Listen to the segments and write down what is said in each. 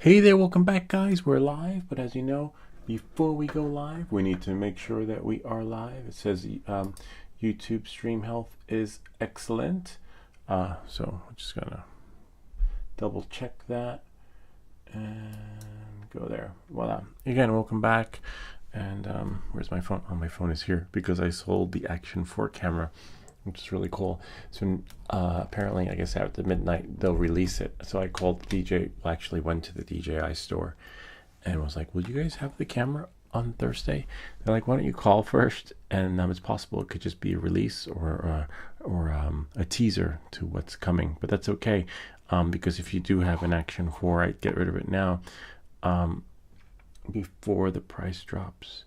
Hey there, welcome back, guys. We're live, but as you know, before we go live, we need to make sure that we are live. It says YouTube stream health is excellent. So we're just gonna double check that and go there. Voila. Again, welcome back. And where's my phone? Oh, my phone is here because I sold the Action 4 camera, which is really cool. So apparently, I guess after midnight, they'll release it. So I called the DJ, well, actually went to the DJI store and was like, will you guys have the camera on Thursday? They're like, why don't you call first? And it's possible it could just be a release or a teaser to what's coming. But that's okay, because if you do have an Action 4, I'd get rid of it now before the price drops.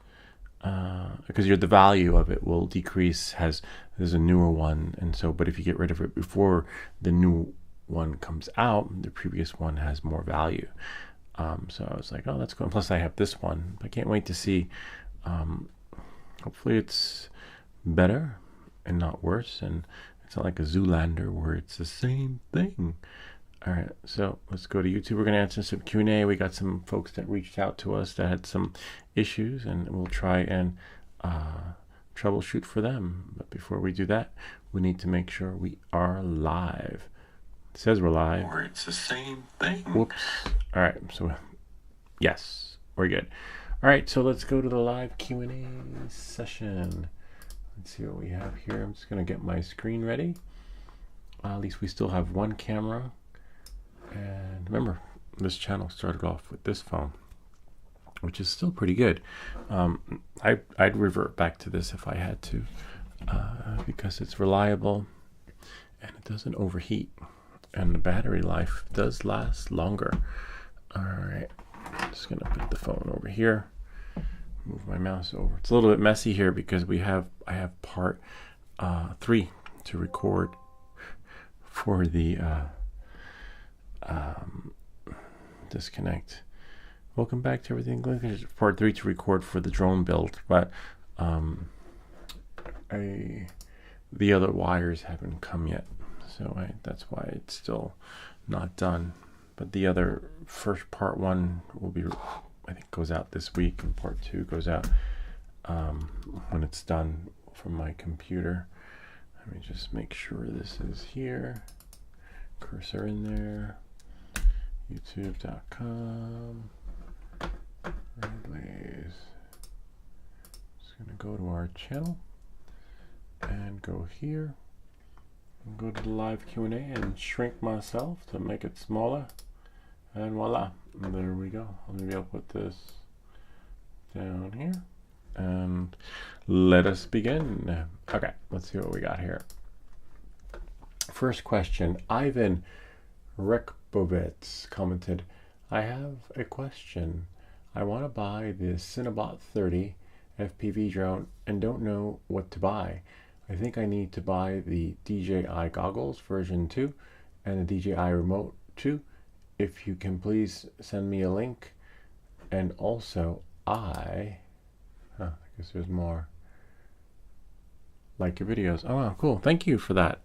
Because the value of it will decrease as there's a newer one, and so but if you get rid of it before the new one comes out, the previous one has more value. So I was like, oh, that's cool. And plus I have this one. I can't wait to see. Hopefully it's better and not worse, and it's not like a Zoolander where it's the same thing. All right, so let's go to YouTube. We're going to answer some Q&A. We got some folks that reached out to us that had some issues, and we'll try and troubleshoot for them. But before we do that, we need to make sure we are live. It says we're live. Or it's the same thing. Whoops. All right, so yes, we're good. All right, so let's go to the live Q&A session. Let's see what we have here. I'm just going to get my screen ready. At least we still have one camera. And remember, this channel started off with this phone, which is still pretty good. I'd revert back to this if I had to, because it's reliable and it doesn't overheat, and the battery life does last longer. All right, I'm just gonna put the phone over here, move my mouse over. It's a little bit messy here because I have part 3 to record for the disconnect. Welcome back to Everything English. Part 3 to record for the drone build, but the other wires haven't come yet, so that's why it's still not done. But the other first part 1 will be, I think, goes out this week, and part 2 goes out when it's done from my computer. Let me just make sure this is here. Cursor in there. YouTube.com. Redblaze. Just gonna go to our channel and go here and go to the live Q&A and shrink myself to make it smaller, and voila, and there we go. Maybe I'll put this down here and let us begin. Okay, let's see what we got here. First question, Ivan Rekbovets commented, I have a question. I want to buy the Cinebot 30 FPV drone and don't know what to buy. I think I need to buy the DJI goggles version 2 and the DJI remote 2. If you can please send me a link. And also I guess there's more. Like your videos. Oh wow, cool. Thank you for that.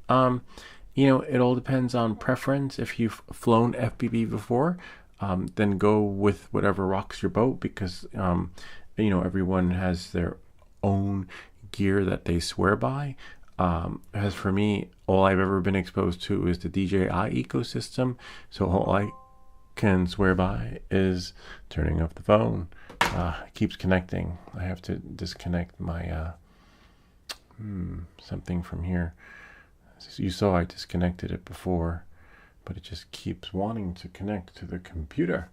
You know, it all depends on preference. If you've flown FPV before, then go with whatever rocks your boat, because you know, everyone has their own gear that they swear by. As for me, all I've ever been exposed to is the DJI ecosystem, so all I can swear by is turning off the phone. It keeps connecting. I have to disconnect my something from here. You saw I disconnected it before, but it just keeps wanting to connect to the computer.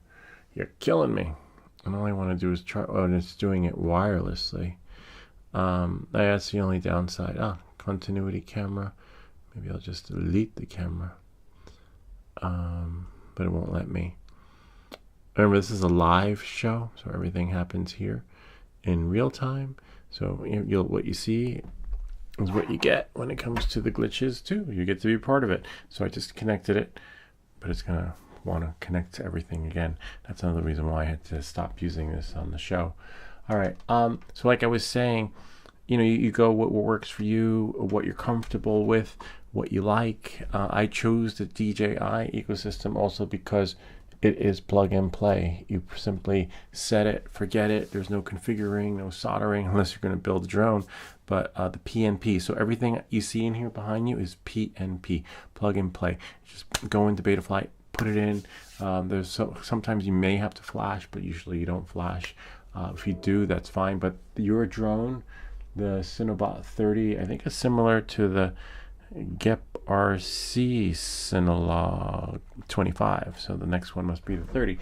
You're killing me. And all I want to do is try, and it's doing it wirelessly. That's the only downside. Continuity camera. Maybe I'll just delete the camera. But it won't let me. Remember, this is a live show, so everything happens here in real time. So what you see is what you get when it comes to the glitches too. You get to be part of it. So I just connected it, but it's gonna want to connect to everything again. That's another reason why I had to stop using this on the show. All right. So like I was saying, you know, you go what works for you, what you're comfortable with, what you like. I chose the DJI ecosystem also because it is plug and play. You simply set it, forget it. There's no configuring, no soldering unless you're going to build a drone. But the PNP, so everything you see in here behind you is PNP, plug and play. Just go into Betaflight, put it in. Sometimes you may have to flash, but usually you don't flash. If you do, that's fine. But your drone, the Cinebot 30, I think is similar to the Gep RC Cinelog 25. So the next one must be the 30.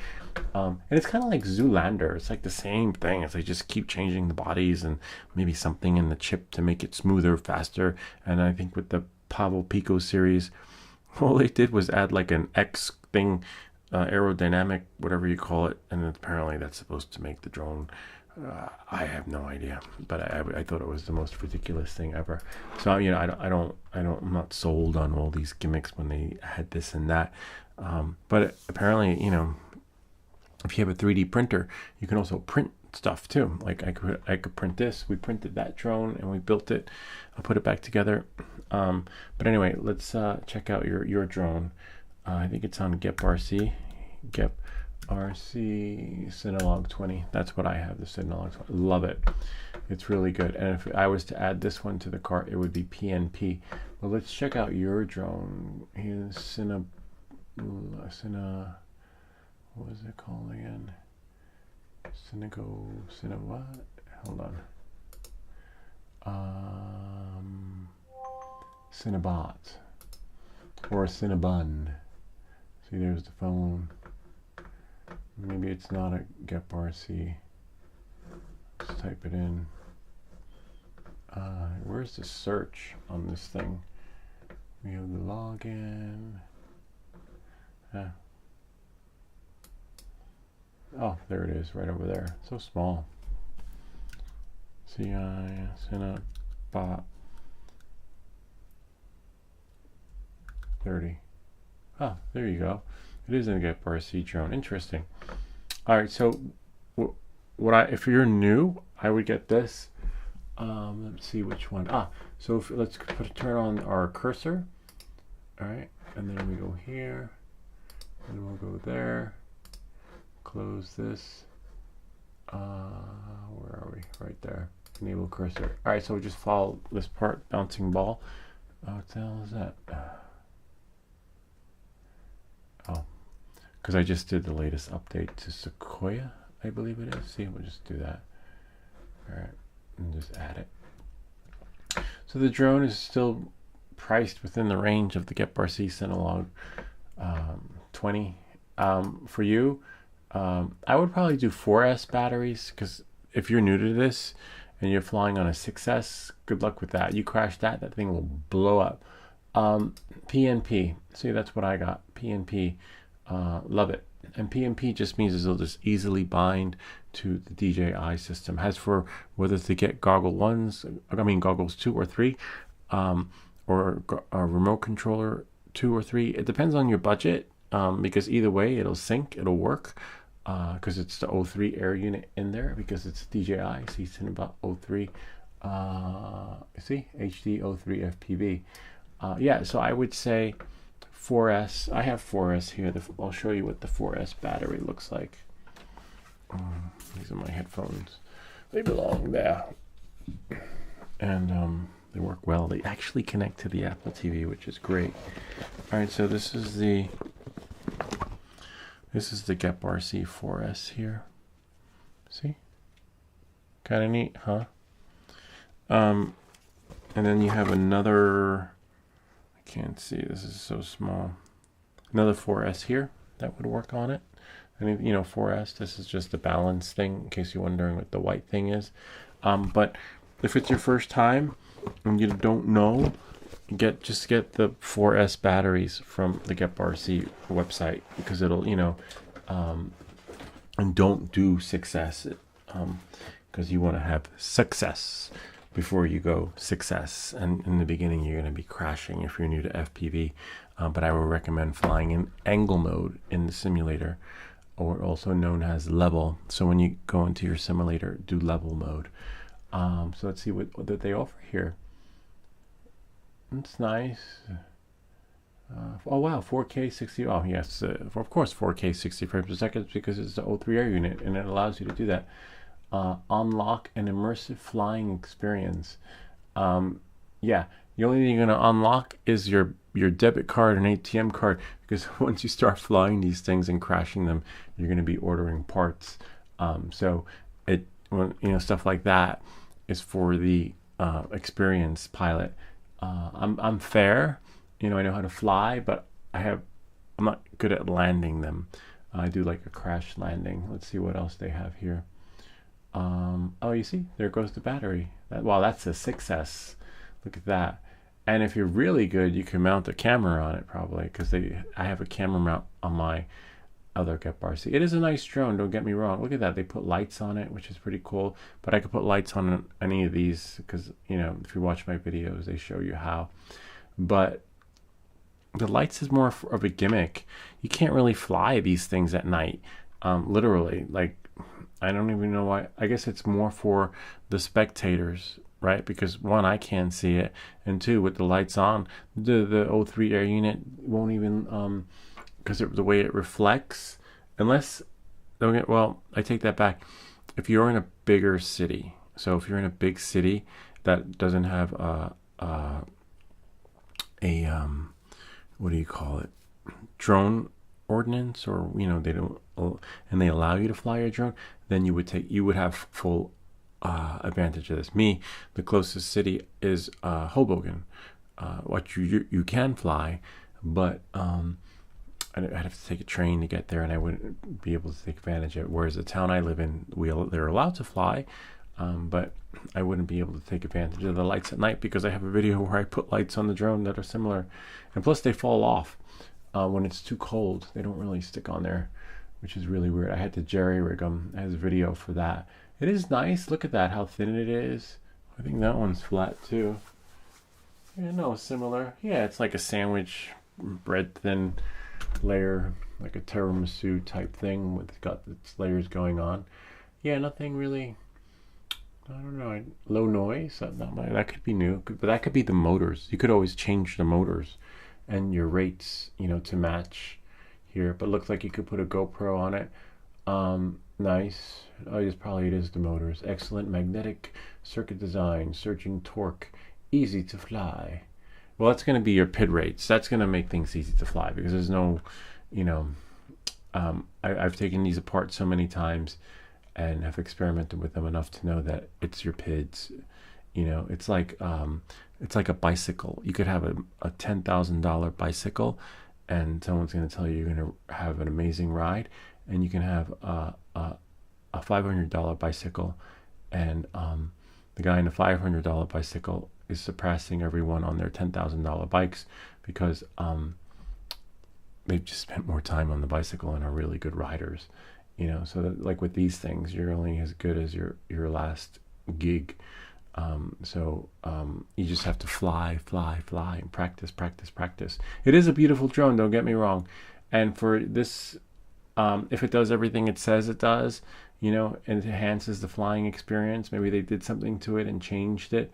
And it's kind of like Zoolander. It's like the same thing. It's like just keep changing the bodies and maybe something in the chip to make it smoother, faster. And I think with the Pavo Pico series, all they did was add like an X thing, aerodynamic, whatever you call it. And apparently that's supposed to make the drone, I have no idea, but I thought it was the most ridiculous thing ever. So I'm not sold on all these gimmicks when they had this and that. But apparently, if you have a 3D printer, you can also print stuff too. Like I could print this. We printed that drone and we built it. I'll put it back together. But anyway, let's check out your drone. I think it's on Gep RC. Gep RC Cinelog 20. That's what I have, the Cinelog 20. Love it. It's really good. And if I was to add this one to the cart, it would be PNP. Well, let's check out your drone. Here's Cine, what is it called again? Cine what? Hold on. Cinebot or Cinebun. See, there's the phone. Maybe it's not a Gep RC. Let's type it in. Where's the search on this thing? We have the login. Oh, there it is, right over there. So small. CI Cinebot 30. Oh, there you go. It is a Gep RC drone. Interesting. All right, so if you're new, I would get this. Let's see which one. So let's turn on our cursor. All right, and then we go here, and we'll go there. Close this. Where are we? Right there. Enable cursor. All right, so we just follow this part. Bouncing ball. What the hell is that? Oh, because I just did the latest update to Sequoia, I believe it is. See, we'll just do that. All right, and just add it. So the drone is still priced within the range of the Gep RC Cinelog 20. For you, I would probably do 4S batteries, because if you're new to this and you're flying on a 6S, good luck with that. You crash that thing will blow up. PNP, see, that's what I got. PNP, love it. And PNP just means it'll just easily bind to the DJI system. As for whether to get goggles 2 or 3, or a remote controller 2 or 3, it depends on your budget, because either way it'll sync, it'll work, because it's the O3 air unit in there, because it's DJI. See, Cinebot O3, see, HD O3 FPV. Yeah, so I would say 4S. I have 4S here. I'll show you what the 4S battery looks like. These are my headphones. They belong there. And they work well. They actually connect to the Apple TV, which is great. All right, so this is the Gep RC 4S here. See? Kind of neat, huh? And then you have another, I can't see, this is so small. Another 4S here that would work on it. And 4S, this is just the balance thing, in case you're wondering what the white thing is. But if it's your first time and you don't know, just get the 4S batteries from the Gep RC website, because it'll, and don't do 6S, because you want to have success before you go 6S. And in the beginning, you're going to be crashing if you're new to FPV. But I would recommend flying in angle mode in the simulator, or also known as level. So when you go into your simulator, do level mode. So let's see what they offer here. It's nice. Oh wow, 4K 60. Oh yes, of course 4K 60 frames per second because it's the O3 Air unit and it allows you to do that. Unlock an immersive flying experience. Yeah, the only thing you're gonna unlock is your debit card and ATM card because once you start flying these things and crashing them, you're gonna be ordering parts. So it, well, stuff like that is for the experienced pilot. I'm fair, I know how to fly, but I'm not good at landing them. I do like a crash landing. Let's see what else they have here. Oh, you see, there goes the battery. Wow, that's a 6S. Look at that. And if you're really good, you can mount a camera on it probably because I have a camera mount on my other Gep RC. It is a nice drone, don't get me wrong. Look at that. They put lights on it, which is pretty cool. But I could put lights on any of these because, if you watch my videos, they show you how. But the lights is more of a gimmick. You can't really fly these things at night. Literally, like, I don't even know why. I guess it's more for the spectators, right? Because one, I can't see it, and two, with the lights on, the O3 Air unit won't even because the way it reflects, unless well, I take that back. If you're in a bigger city, so if you're in a big city that doesn't have a what do you call it, drone ordinance, or they don't, and they allow you to fly your drone, then you would have full advantage of this. Me, the closest city is Hoboken. What you can fly, but I'd have to take a train to get there, and I wouldn't be able to take advantage of it. Whereas the town I live in, they're allowed to fly, but I wouldn't be able to take advantage of the lights at night because I have a video where I put lights on the drone that are similar, and plus they fall off when it's too cold. They don't really stick on there, which is really weird. I had to jerry rig them. I have a video for that. It is nice. Look at that, how thin it is. I think that one's flat too. Yeah, no, similar. Yeah, it's like a sandwich bread thin layer, like a tiramisu type thing with got its layers going on. Yeah, nothing really. I don't know. Low noise. That could be new, but that could be the motors. You could always change the motors and your rates, to match here. But looks like you could put a GoPro on it. Nice. Oh, it is the motors. Excellent magnetic circuit design, surging torque, easy to fly. Well, that's going to be your PID rates. That's going to make things easy to fly because there's no, I've taken these apart so many times and have experimented with them enough to know that it's your PIDs. It's like a bicycle. You could have a $10,000 bicycle, and someone's going to tell you you're going to have an amazing ride, and you can have a $500 bicycle, and the guy in the $500 bicycle is surpassing everyone on their $10,000 bikes because they've just spent more time on the bicycle and are really good riders. So that, like with these things, you're only as good as your last gig. You just have to fly, and practice. It is a beautiful drone, don't get me wrong. And for this, if it does everything it says it does, it enhances the flying experience. Maybe they did something to it and changed it,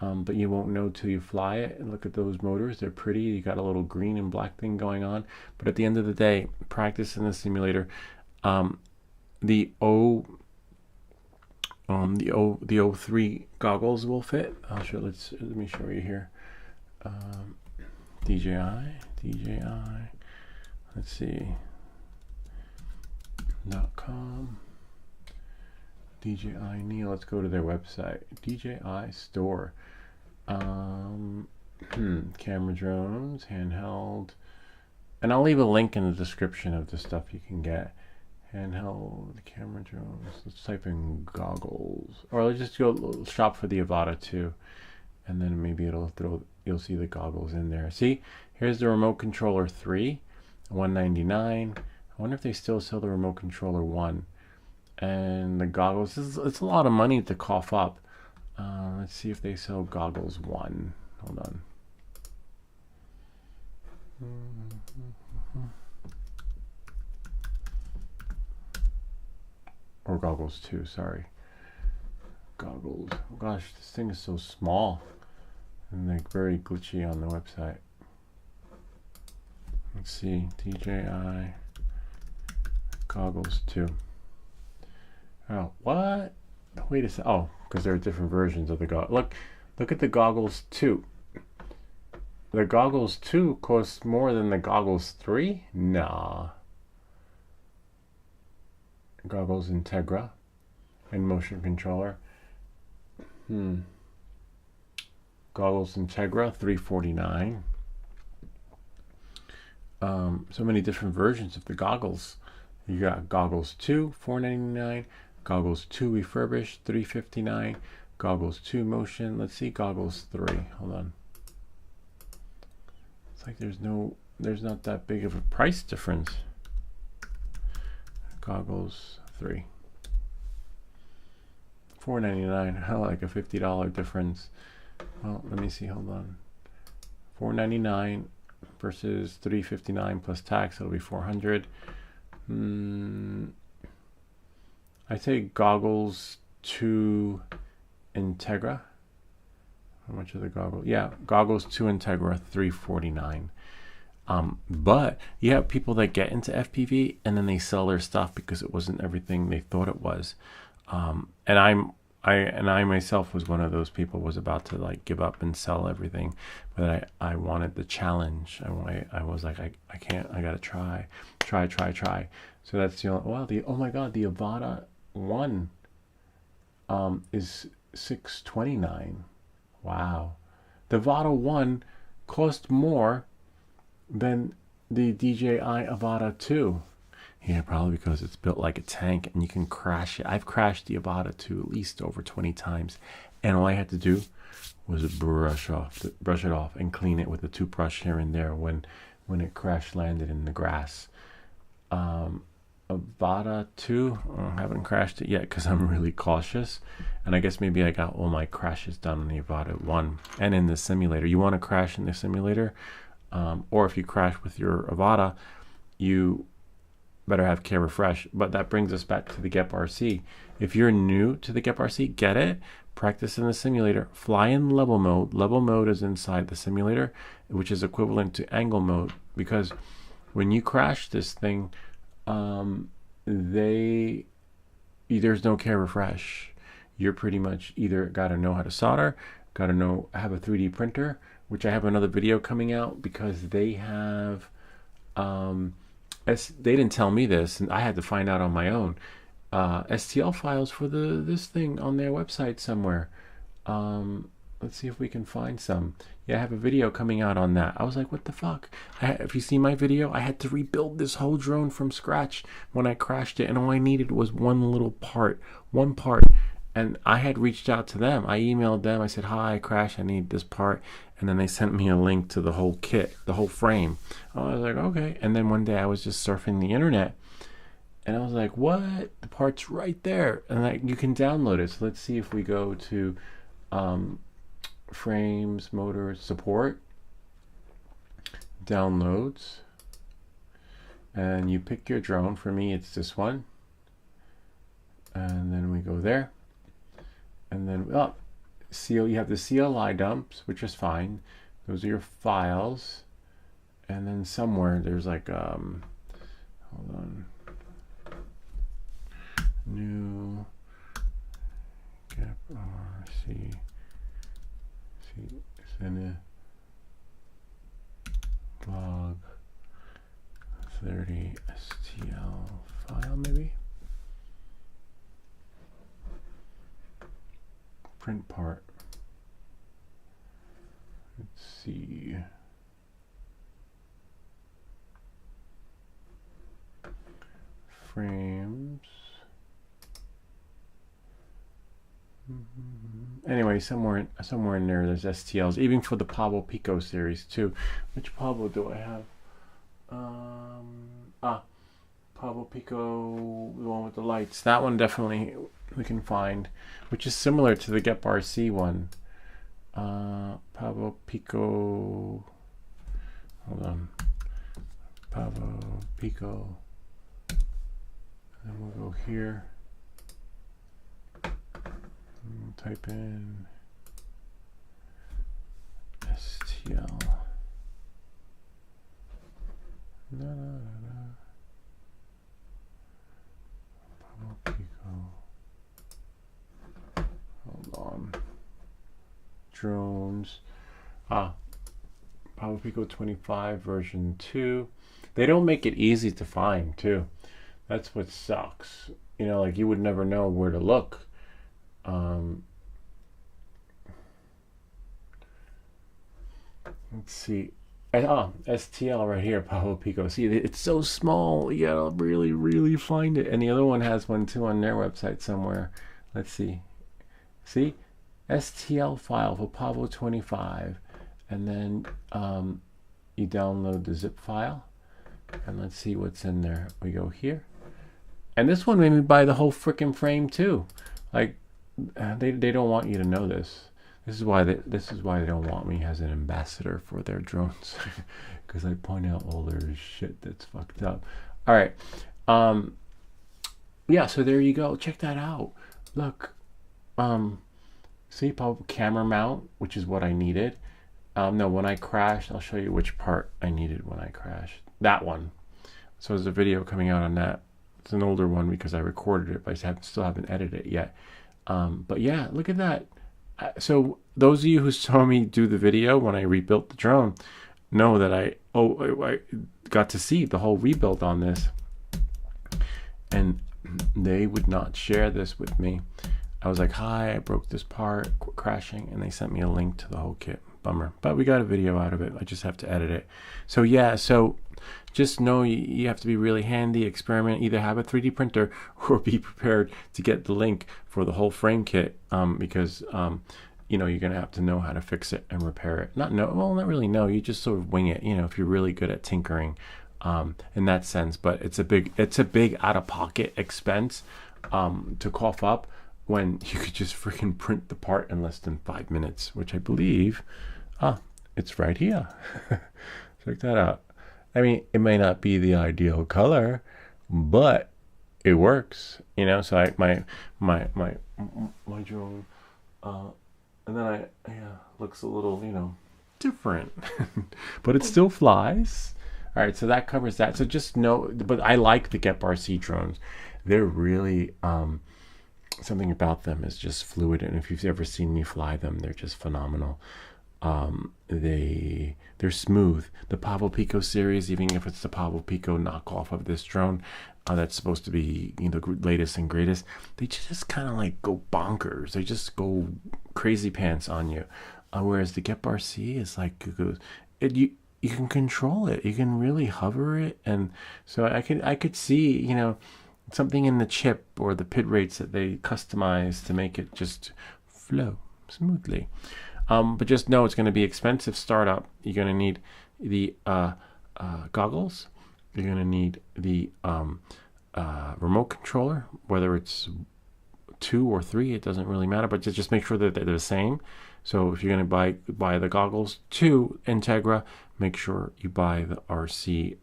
but you won't know till you fly it. And look at those motors; they're pretty. You got a little green and black thing going on. But at the end of the day, practice in the simulator. The O3 goggles will fit. Let me show you here. DJI. Let's see. .com. DJI Neo. Let's go to their website. DJI Store. Camera drones, handheld, and I'll leave a link in the description of the stuff you can get. Handheld camera drones. Let's type in goggles, or let's just go shop for the Avata 2, and then maybe you'll see the goggles in there. See, here's the remote controller 3, $199. I wonder if they still sell the remote controller 1, and the goggles. It's a lot of money to cough up. Let's see if they sell goggles 1. Hold on. Or goggles 2, sorry. Goggles. Oh gosh, this thing is so small and like very glitchy on the website. Let's see, DJI goggles 2. Oh, what? Wait a sec. Oh, because there are different versions of the goggles. Look at the goggles 2. The goggles 2 cost more than the goggles 3? Nah. Goggles Integra and motion controller. Goggles Integra, $349. So many different versions of the goggles. You got goggles 2, $499. Goggles 2 refurbished, $359. Goggles 2 motion. Let's see goggles 3. Hold on. It's like there's not that big of a price difference. Goggles 3. $499. I like a $50 difference. Well, let me see. Hold on. $499 versus $359 plus tax. It'll be $400. I say goggles 2 Integra. How much are the goggles? Yeah, goggles 2 Integra, $349. But you have people that get into FPV and then they sell their stuff because it wasn't everything they thought it was. And I myself was one of those people, was about to like give up and sell everything, but I wanted the challenge. I was like, I can't, I gotta try. So that's the only, wow, oh my God, the Avata 1 is $629. Wow. The Avata 1 cost more than the DJI Avata 2. Yeah, probably because it's built like a tank and you can crash it. I've crashed the Avata 2 at least over 20 times, and all I had to do was brush it off and clean it with a toothbrush here and there when it crash landed in the grass. Avata 2, I haven't crashed it yet because I'm really cautious, and I guess maybe I got all my crashes done on the Avata 1 and in the simulator. You want to crash in the simulator, or if you crash with your Avata, you better have Care Refresh. But that brings us back to the Gep RC. If you're new to the Gep RC, get it, practice in the simulator, fly in level mode. Level mode is inside the simulator, which is equivalent to angle mode, because when you crash this thing, there's no Care Refresh. You're pretty much either got to know how to solder, got to have a 3D printer, which I have another video coming out, because they have they didn't tell me this, and I had to find out on my own. STL files for this thing on their website somewhere. Let's see if we can find some. Yeah, I have a video coming out on that. I was like, what the fuck? If you see my video, I had to rebuild this whole drone from scratch when I crashed it, and all I needed was one part. And I had reached out to them. I emailed them. I said, hi, I crashed. I need this part. And then they sent me a link to the whole kit, the whole frame. I was like, okay. And then one day I was just surfing the internet, and I was like, what? The part's right there. And you can download it. So let's see if we go to frames, motors, support, downloads, and you pick your drone. For me, it's this one. And then we go there. And then, you have the CLI dumps, which is fine. Those are your files. And then somewhere there's like, hold on. New Gep RC. Send a log 30 STL file, maybe. Print part. Let's see. Frames. Anyway, somewhere in there, there's STLs, even for the Pablo Pico series too. Which Pablo do I have? Pablo Pico, the one with the lights. That one definitely we can find, which is similar to the Gep RC one. Pablo Pico. Hold on. Pablo Pico. And then we'll go here. We'll type in STL. Da, da, da, da. Pablo Pico. Hold on. Drones. Pablo Pico 25 version 2. They don't make it easy to find too. That's what sucks. You know, like you would never know where to look. Let's see. STL right here, Pablo Pico. See, it's so small. You gotta really, really find it. And the other one has one too on their website somewhere. Let's see. See? STL file for Pablo 25. And then you download the zip file. And let's see what's in there. We go here. And this one made me buy the whole freaking frame too. Like, they don't want you to know this. This is why they don't want me as an ambassador for their drones, because I point out all their shit that's fucked up. All right, yeah. So there you go. Check that out. Look, see, camera mount, which is what I needed. No, when I crashed, I'll show you which part I needed when I crashed. That one. So there's a video coming out on that. It's an older one because I recorded it, but I still haven't edited it yet. But yeah, look at that. So those of you who saw me do the video when I rebuilt the drone know that I got to see the whole rebuild on this, and they would not share this with me. I was like, hi, I broke this part, crashing, and they sent me a link to the whole kit. Bummer, but we got a video out of it. I just have to edit it. So yeah, so just know you have to be really handy, experiment, either have a 3D printer or be prepared to get the link for the whole frame kit, because you know, you're gonna have to know how to fix it and repair it. Not really know, you just sort of wing it, you know, if you're really good at tinkering in that sense. But it's a big out-of-pocket expense to cough up when you could just freaking print the part in less than 5 minutes, which I believe it's right here. Check that out. I mean, it may not be the ideal color, but it works, you know. So my drone, and then looks a little, you know, different, but it still flies. All right, so that covers that. So just know, but I like the Gep RC drones. They're really something about them is just fluid, and if you've ever seen me fly them, they're just phenomenal. They're smooth. The Pablo Pico series, even if it's the Pablo Pico knockoff of this drone, that's supposed to be, you know, the latest and greatest, they just kind of like go bonkers. They just go crazy pants on you. Whereas the Gep RC is like, you can control it. You can really hover it, and so I could see, you know, something in the chip or the PID rates that they customize to make it just flow smoothly. But just know it's going to be expensive startup. You're going to need the goggles. You're going to need the remote controller, whether it's 2 or 3, it doesn't really matter, but just make sure that they're the same. So if you're going to buy the goggles to Integra, make sure you buy the RC,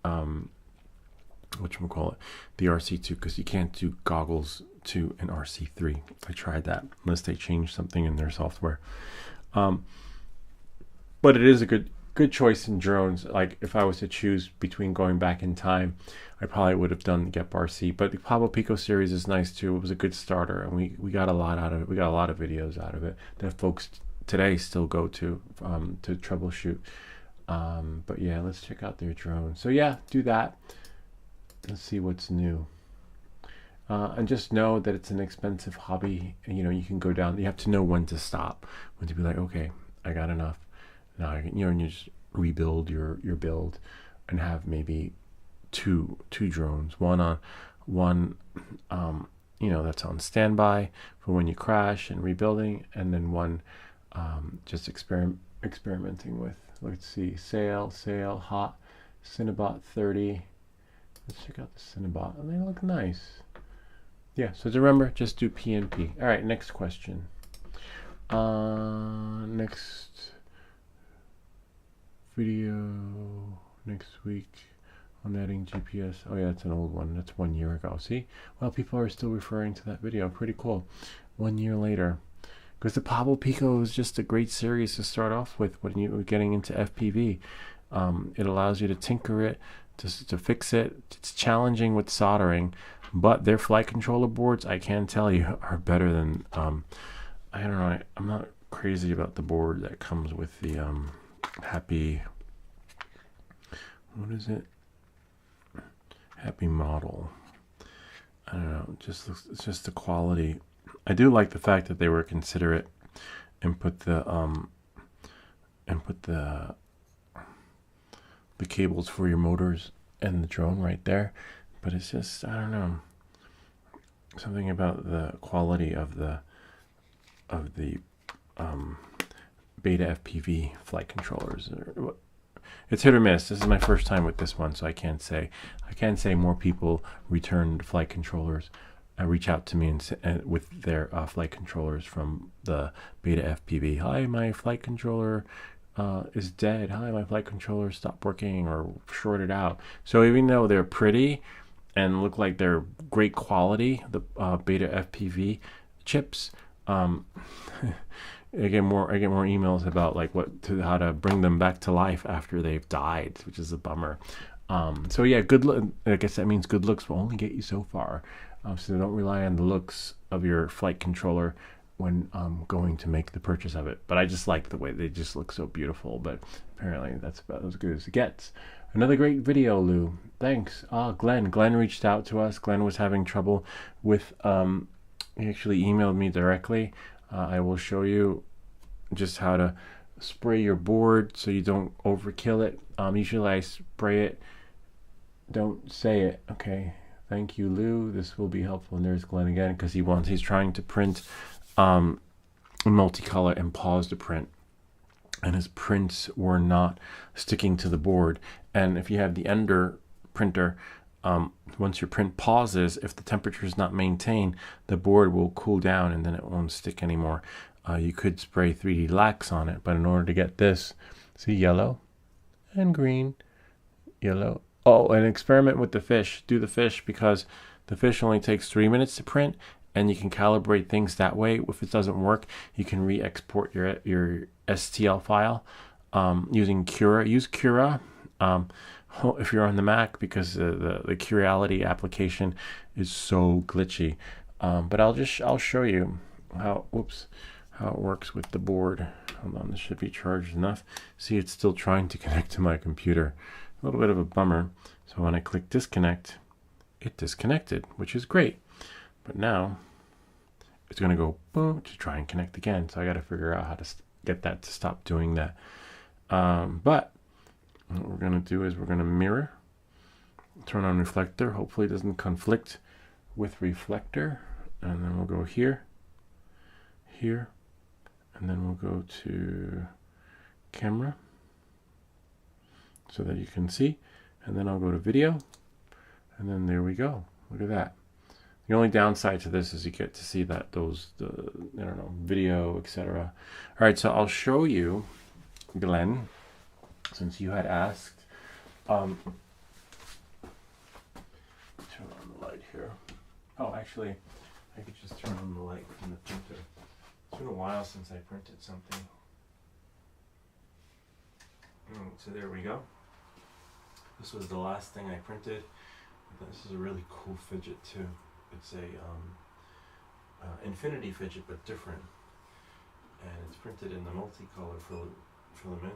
the RC2, because you can't do goggles to an RC3. I tried that unless they change something in their software. But it is a good choice in drones. Like if I was to choose between going back in time, I probably would have done the Gep RC. But the Pablo Pico series is nice too. It was a good starter, and we got a lot out of it. We got a lot of videos out of it that folks today still go to troubleshoot. But yeah, let's check out their drone. So yeah, do that. Let's see what's new. And just know that it's an expensive hobby. And, you know, you can go down. You have to know when to stop. When to be like, okay, I got enough. Now I can, you know, and you just rebuild your build, and have maybe two drones. One, you know, that's on standby for when you crash and rebuilding, and then one just experimenting with. Let's see, sail, hot, Cinebot 30. Let's check out the Cinebot, and they look nice. Yeah, so to remember, just do PNP. All right, next question. Next video next week on adding GPS. Oh yeah, it's an old one. That's 1 year ago. See? Well, people are still referring to that video. Pretty cool. 1 year later. Because the Pablo Pico is just a great series to start off with when you're getting into FPV. It allows you to tinker it, to fix it. It's challenging with soldering, but their flight controller boards, I can tell you, are better than I don't know. I'm not crazy about the board that comes with the Happy. What is it? Happy model. I don't know. It's just the quality. I do like the fact that they were considerate and put the cables for your motors and the drone right there. But it's just, I don't know, something about the quality of the Beta FPV flight controllers. It's hit or miss. This is my first time with this one, so I can't say more people returned flight controllers. Reach out to me and with their flight controllers from the Beta FPV. Hi, my flight controller is dead. Hi, my flight controller stopped working or shorted out. So even though they're pretty and look like they're great quality, the Beta FPV chips, I get more emails about like how to bring them back to life after they've died, which is a bummer. So yeah, good look. I guess that means good looks will only get you so far. So don't rely on the looks of your flight controller when going to make the purchase of it. But I just like the way they just look so beautiful. But apparently that's about as good as it gets. Another great video, Lou. Thanks. Glenn reached out to us. Glenn was having trouble with. He actually emailed me directly. I will show you just how to spray your board so you don't overkill it. Usually I spray it. Don't say it. Okay. Thank you, Lou. This will be helpful. And there's Glenn again because he's trying to print multicolor and pause the print. And his prints were not sticking to the board. And if you have the Ender printer, once your print pauses, if the temperature is not maintained, the board will cool down and then it won't stick anymore. You could spray 3D lax on it, but in order to get this, see, yellow and green, yellow. Oh, and experiment with the fish. Do the fish because the fish only takes 3 minutes to print, and you can calibrate things that way. If it doesn't work, you can re-export your STL file using Cura. Use Cura if you're on the Mac because the Curality application is so glitchy. But I'll show you how it works with the board. Hold on, this should be charged enough. See, it's still trying to connect to my computer. A little bit of a bummer. So when I click disconnect, it disconnected, which is great. But now it's going to go boom to try and connect again. So I got to figure out how to get that to stop doing that. But what we're going to do is we're going to mirror, turn on reflector. Hopefully it doesn't conflict with reflector. And then we'll go here, and then we'll go to camera so that you can see. And then I'll go to video. And then there we go. Look at that. The only downside to this is you get to see that video, etc. All right, so I'll show you, Glenn, since you had asked. Turn on the light here. Oh, actually, I could just turn on the light from the printer. It's been a while since I printed something. So there we go. This was the last thing I printed. This is a really cool fidget too. It's a infinity fidget, but different. And it's printed in the multicolor filament.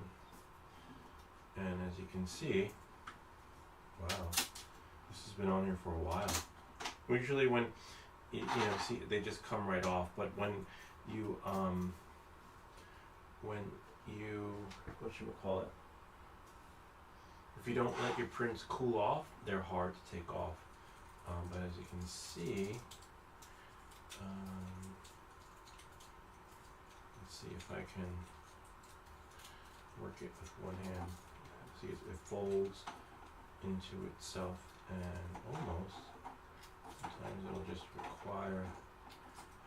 And as you can see, wow, this has been on here for a while. Usually when, see, they just come right off. But when you, whatchamacallit, if you don't let your prints cool off, they're hard to take off. But as you can see, let's see if I can work it with one hand. See, it folds into itself and almost, sometimes it'll just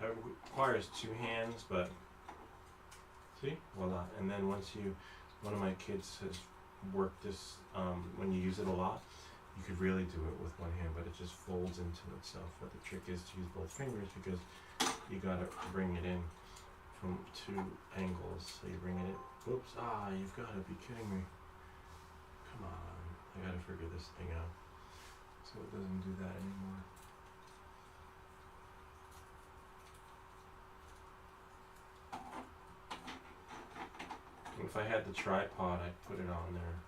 it requires two hands, but see, voila. And then one of my kids has worked this, when you use it a lot, you could really do it with one hand, but it just folds into itself. But the trick is to use both fingers because you gotta bring it in from two angles. So you bring it in, whoops, you've gotta be kidding me. Come on, I gotta figure this thing out so it doesn't do that anymore. If I had the tripod, I'd put it on there.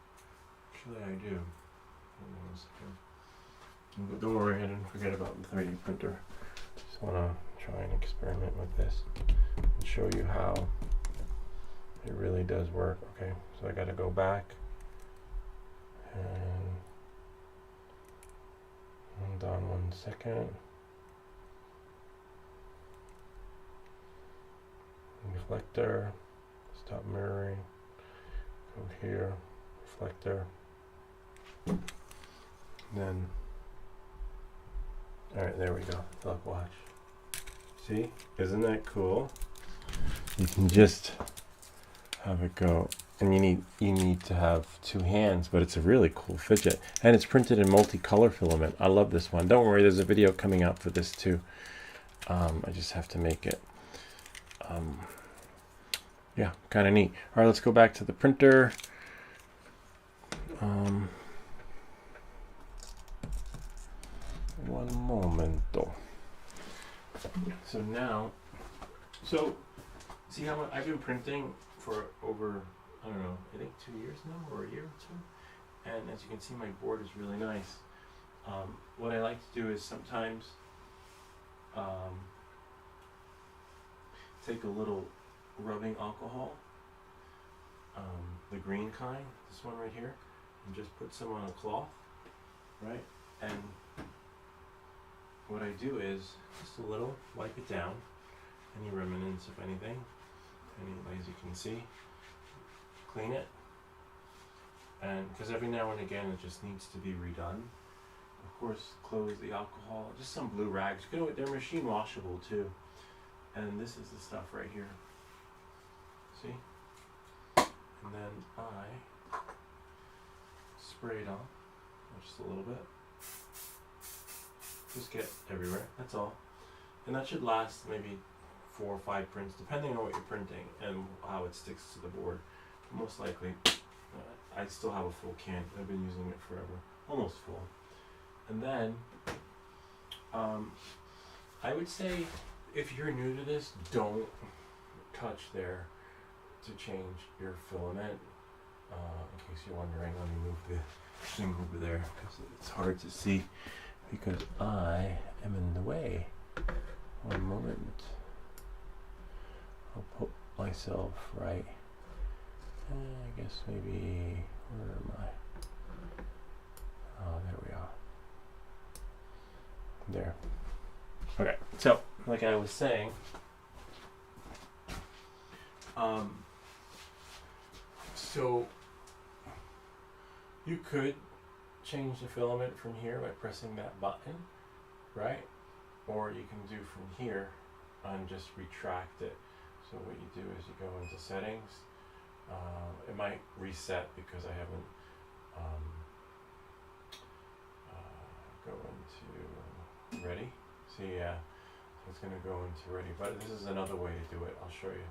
Actually, I do. Hold on a second. But don't worry, I didn't forget about the 3D printer. Just want to try and experiment with this and show you how it really does work. Okay, so I got to go back and hold on 1 second. Reflector, stop mirroring, go here, reflector, then, alright, there we go, look, watch. See, isn't that cool? You can just have it go, and you need to have 2 hands, but it's a really cool fidget, and it's printed in multicolor filament. I love this one. Don't worry, there's a video coming out for this too. I just have to make it. Yeah, kind of neat. All right, let's go back to the printer. One momento. So now, see how I've been printing for over, I don't know, I think 2 years now, or a year or 2. And as you can see, my board is really nice. What I like to do is sometimes take a little rubbing alcohol, the green kind, this one right here, and just put some on a cloth, right? And what I do is just a little, wipe it down, any remnants of anything, as you can see, clean it, and because every now and again it just needs to be redone. Of course, close the alcohol, just some blue rags. They're machine washable too. And this is the stuff right here. See? And then I spray it on, just a little bit. Just get everywhere, that's all. And that should last maybe 4 or 5 prints, depending on what you're printing and how it sticks to the board. Most likely, I still have a full can. I've been using it forever, almost full. And then, I would say, if you're new to this, don't touch there to change your filament. In case you're wondering, let me move the thing over there because it's hard to see because I am in the way. One moment. I'll put myself right. I guess maybe, where am I? Oh, there we are. There. Okay, so like I was saying, so you could change the filament from here by pressing that button, right? Or you can do from here and just retract it. So what you do is you go into settings. It might reset because I haven't go into ready. See, so it's going to go into ready. But this is another way to do it. I'll show you.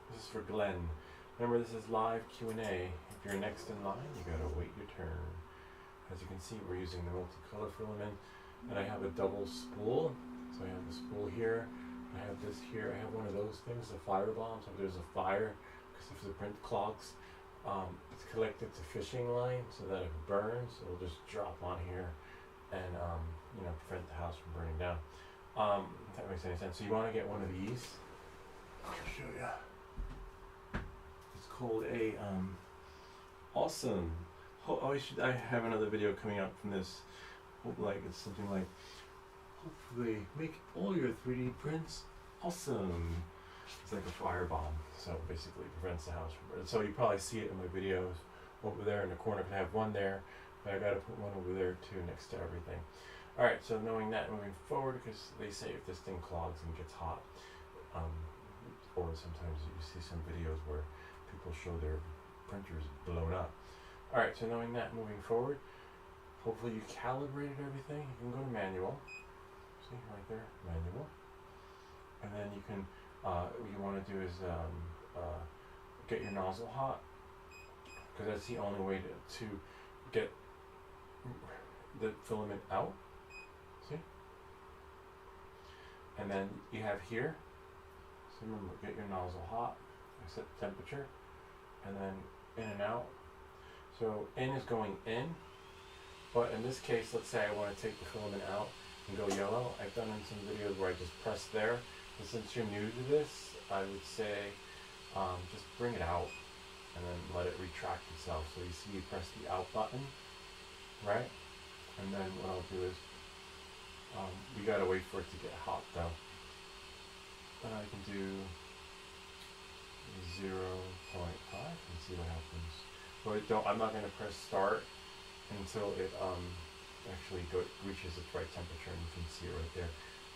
This is for Glenn. Remember, this is live Q&A. If you're next in line, you got to wait your turn. As you can see, we're using the multicolor filament. And I have a double spool. So I have the spool here. I have this here. I have one of those things, a fire bomb. So if there's a fire, because if the print clogs, it's connected to fishing line so that if it burns, it'll just drop on here and prevent the house from burning down. If that makes any sense. So you want to get one of these. I'll show you. It's called a awesome. I have another video coming out from this. It's something like, hopefully make all your 3D prints awesome. It's like a fire bomb, so basically it prevents the house from burning. So you probably see it in my videos over there in the corner. I have one there, but I got to put one over there too next to everything. All right, so knowing that, moving forward, because they say if this thing clogs and gets hot, or sometimes you see some videos where people show their printers blown up. All right, so knowing that, moving forward, hopefully you calibrated everything. You can go to manual. See right there, manual. And then you can, what you want to do is get your nozzle hot, because that's the only way to get the filament out. See? And then you have here. So remember, get your nozzle hot. I set the temperature. And then in and out. So in is going in. But in this case, let's say I want to take the filament out and go yellow. I've done in some videos where I just press there. But since you're new to this, I would say just bring it out and then let it retract itself. So you see you press the out button, right? And then what I'll do is, we gotta wait for it to get hot though. Then I can do 0.5 and see what happens. But I'm not gonna press start until it actually reaches its right temperature, and you can see it right there.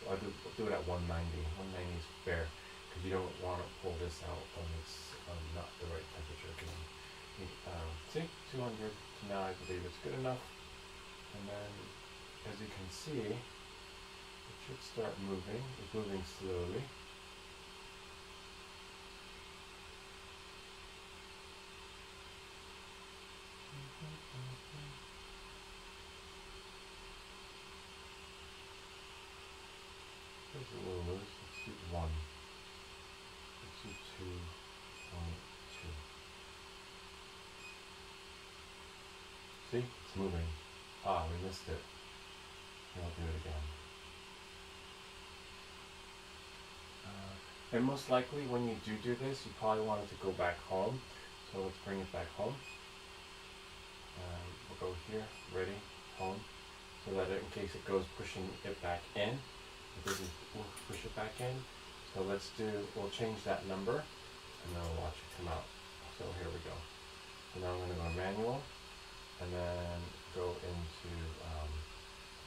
I'll do it at 190. 190 is fair, because you don't want to pull this out when it's not the right temperature. See, 200. So now I believe it's good enough. And then, as you can see, it should start moving. It's moving slowly. There's a little loose. Let's do 1. Let's do 2.2. See? It's moving. Ah, we missed it. And I'll do it again. And most likely when you do this, you probably want it to go back home. So let's bring it back home. We'll go here, ready, home. So that in case it goes pushing it back in, it doesn't push it back in. So we'll change that number, and then we'll watch it come out. So here we go. So now I'm going to go to manual, and then go into,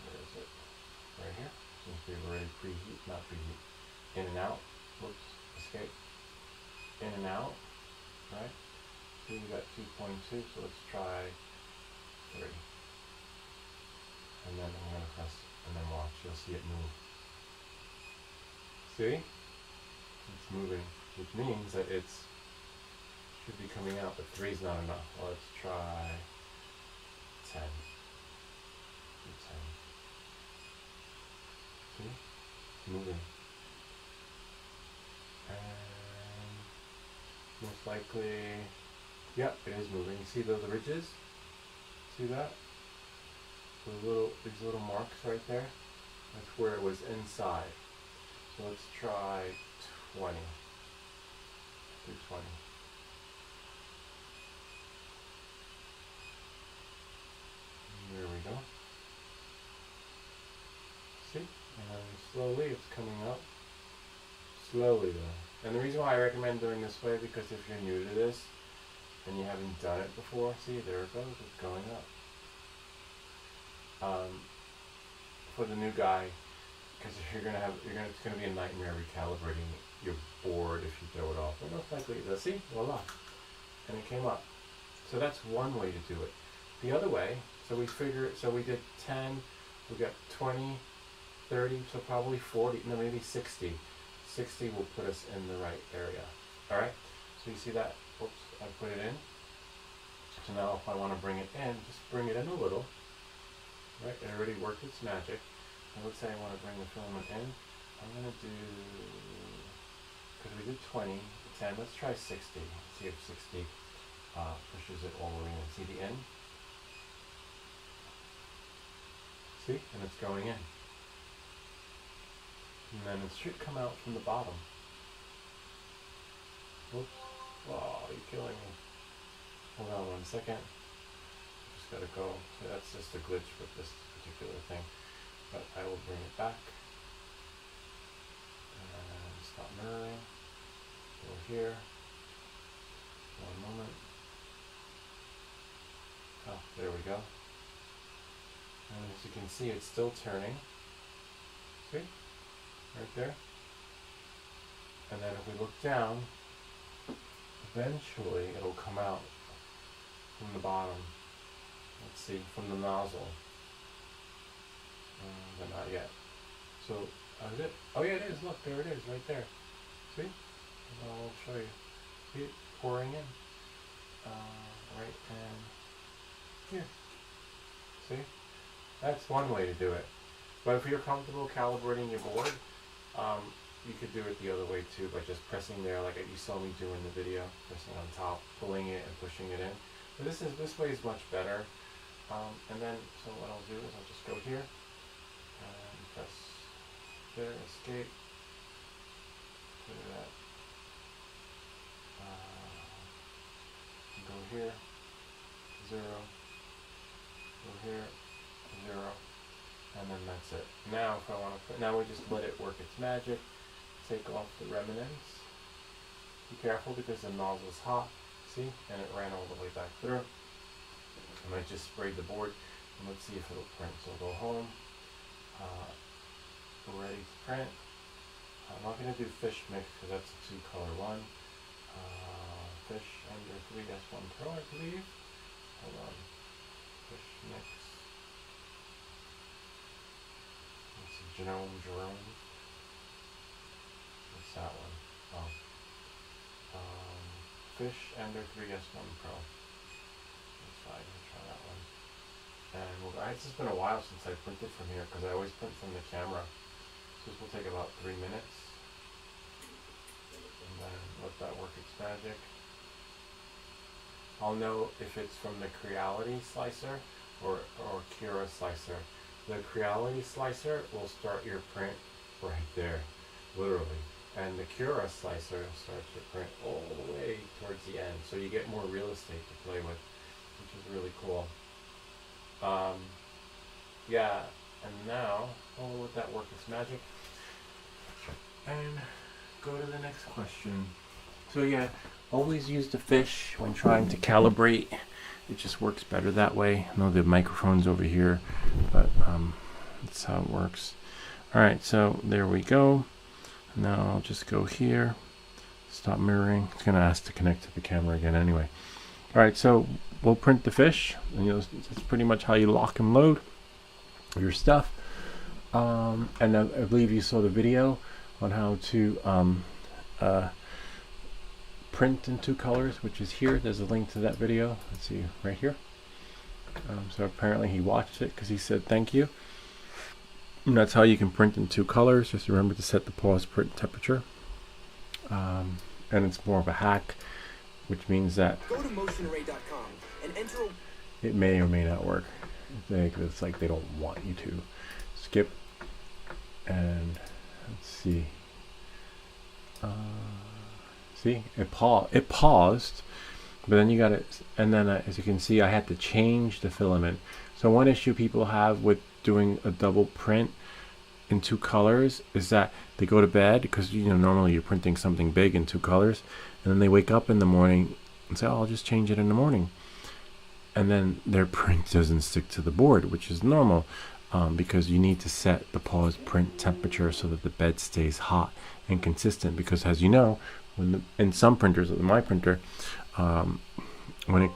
where is it? Right here. Seems to be already preheat, not preheat. In and out. Whoops, escape. In and out, right? So we got 2.2, so let's try 3. And then I'm going to press, and then watch, you'll see it move. See? It's moving, which means that it should be coming out, but 3 is not enough. Well, let's try 10. Do 10. See? It's moving. And most likely, yep, it is moving. See those ridges? See that? These little marks right there? That's where it was inside. So let's try 20. Do 20. There we go. See? And then slowly it's coming up. Slowly though. And the reason why I recommend doing this way, because if you're new to this and you haven't done it before, see, there it goes, it's going up. For the new guy, because it's gonna be a nightmare recalibrating your board if you throw it off. But most likely it does. See, voila, and it came up. So that's one way to do it. The other way, so we did 10, we got 20, 30, so probably 40, no, maybe 60. 60 will put us in the right area. All right. So you see that? Oops, I put it in. So now if I want to bring it in, just bring it in a little. Right, it already worked its magic. And let's say I want to bring the filament in. I'm going to do, because we did 20, 10, let's try 60. See if 60 pushes it all the way in. See the end? See? And it's going in. And then it should come out from the bottom. Oops. Wow, you're killing me. Hold on 1 second. Just gotta go. So that's just a glitch with this particular thing. But I will bring it back. And stop mirroring. Go here. 1 moment. Oh, there we go. And as you can see, it's still turning. See? Right there. And then if we look down, eventually it'll come out from the bottom. Let's see, from the nozzle. But not yet. So, is it? Oh yeah, it is. Look, there it is, right there. See? And I'll show you. See it pouring in. Right in here. See? That's one way to do it. But if you're comfortable calibrating your board, you could do it the other way too, by just pressing there like you saw me do in the video, pressing on top, pulling it and pushing it in. But this way is much better. And then, so what I'll do is I'll just go here and press there, escape, put it at, go here, 0, go here, 0, and then that's it. Now if I want to put, now we just let it work its magic, take off the remnants. Be careful because the nozzle's hot, see, and it ran all the way back through. I might just spray the board, and let's see if it'll print. So go home, ready to print. I'm not going to do fish mix because that's a 2-color one. Fish Ender 3-1 Pro, I believe. Hold on. Fish mix. Let's see, Jerome. What's that one? Fish Ender 3-1 Pro. Try that one. And it's just been a while since I printed from here because I always print from the camera. So this will take about 3 minutes. And then let that work its magic. I'll know if it's from the Creality slicer or Cura slicer. The Creality slicer will start your print right there, literally. And the Cura slicer starts your print all the way towards the end. So you get more real estate to play with, which is really cool. Yeah, and now I'll let that work its magic and go to the next question. So yeah, always use the fish when trying to calibrate. It just works better that way. I know the microphone's over here, but that's how it works. Alright, so there we go. Now I'll just go here, stop mirroring. It's going to ask to connect to the camera again anyway. Alright, so we'll print the fish, and that's pretty much how you lock and load your stuff. And I believe you saw the video on how to print in 2 colors, which is here. There's a link to that video. Let's see, right here. So apparently he watched it because he said thank you. And that's how you can print in 2 colors. Just remember to set the pause print temperature. And it's more of a hack, which means that go to motionarray.com and enter it may or may not work. It's like they don't want you to. Skip, and let's see. See, it paused, but then you got it, and then as you can see, I had to change the filament. So one issue people have with doing a double print in 2 colors is that they go to bed because normally you're printing something big in 2 colors, and then they wake up in the morning and say, "Oh, I'll just change it in the morning," and then their print doesn't stick to the board, which is normal, because you need to set the pause print temperature so that the bed stays hot and consistent. Because as you know, in some printers, like my printer, when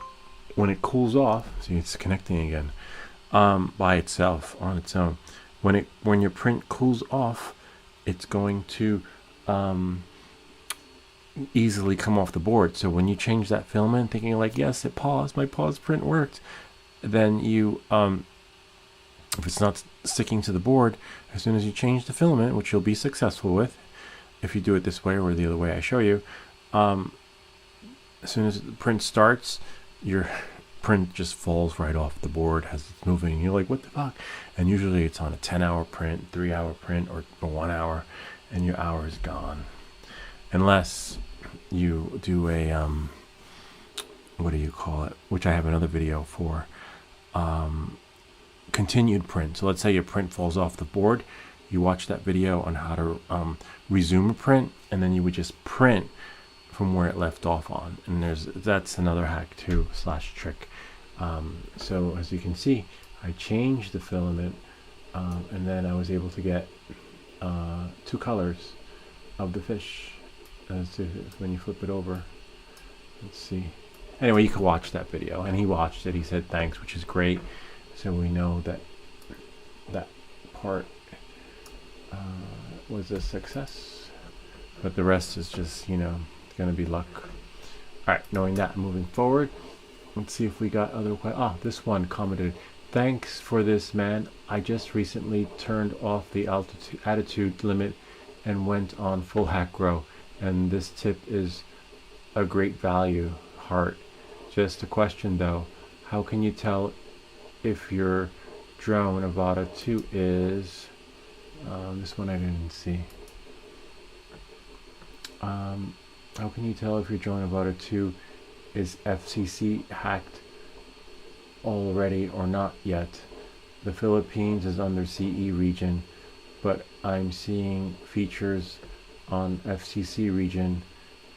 it cools off, see, it's connecting again by itself on its own. When your print cools off, it's going to easily come off the board. So when you change that filament, thinking like, yes, it paused, my pause print worked, then you if it's not sticking to the board, as soon as you change the filament, which you'll be successful with if you do it this way or the other way I show you, as soon as the print starts, your print just falls right off the board as it's moving. You're like, what the fuck? And usually it's on a 10-hour print, 3-hour print, or 1 hour, and your hour is gone. Unless you do a what do you call it, which I have another video for, continued print. So let's say your print falls off the board, you watch that video on how to resume a print, and then you would just print from where it left off on. And that's another hack too, / trick. So as you can see, I changed the filament, and then I was able to get 2 colors of the fish. When you flip it over, let's see. Anyway, you can watch that video, and he watched it. He said thanks, which is great. So we know that that part was a success, but the rest is just going to be luck. All right, knowing that, moving forward, let's see if we got other this one commented, Thanks for this, man. I just recently turned off the attitude limit and went on full hack grow, and this tip is a great value. Heart. Just a question though, how can you tell if your drone Avata 2 is this one I didn't see. How can you tell if your drone Avata 2 is FCC hacked already or not yet? The Philippines is under CE region, but I'm seeing features on FCC region,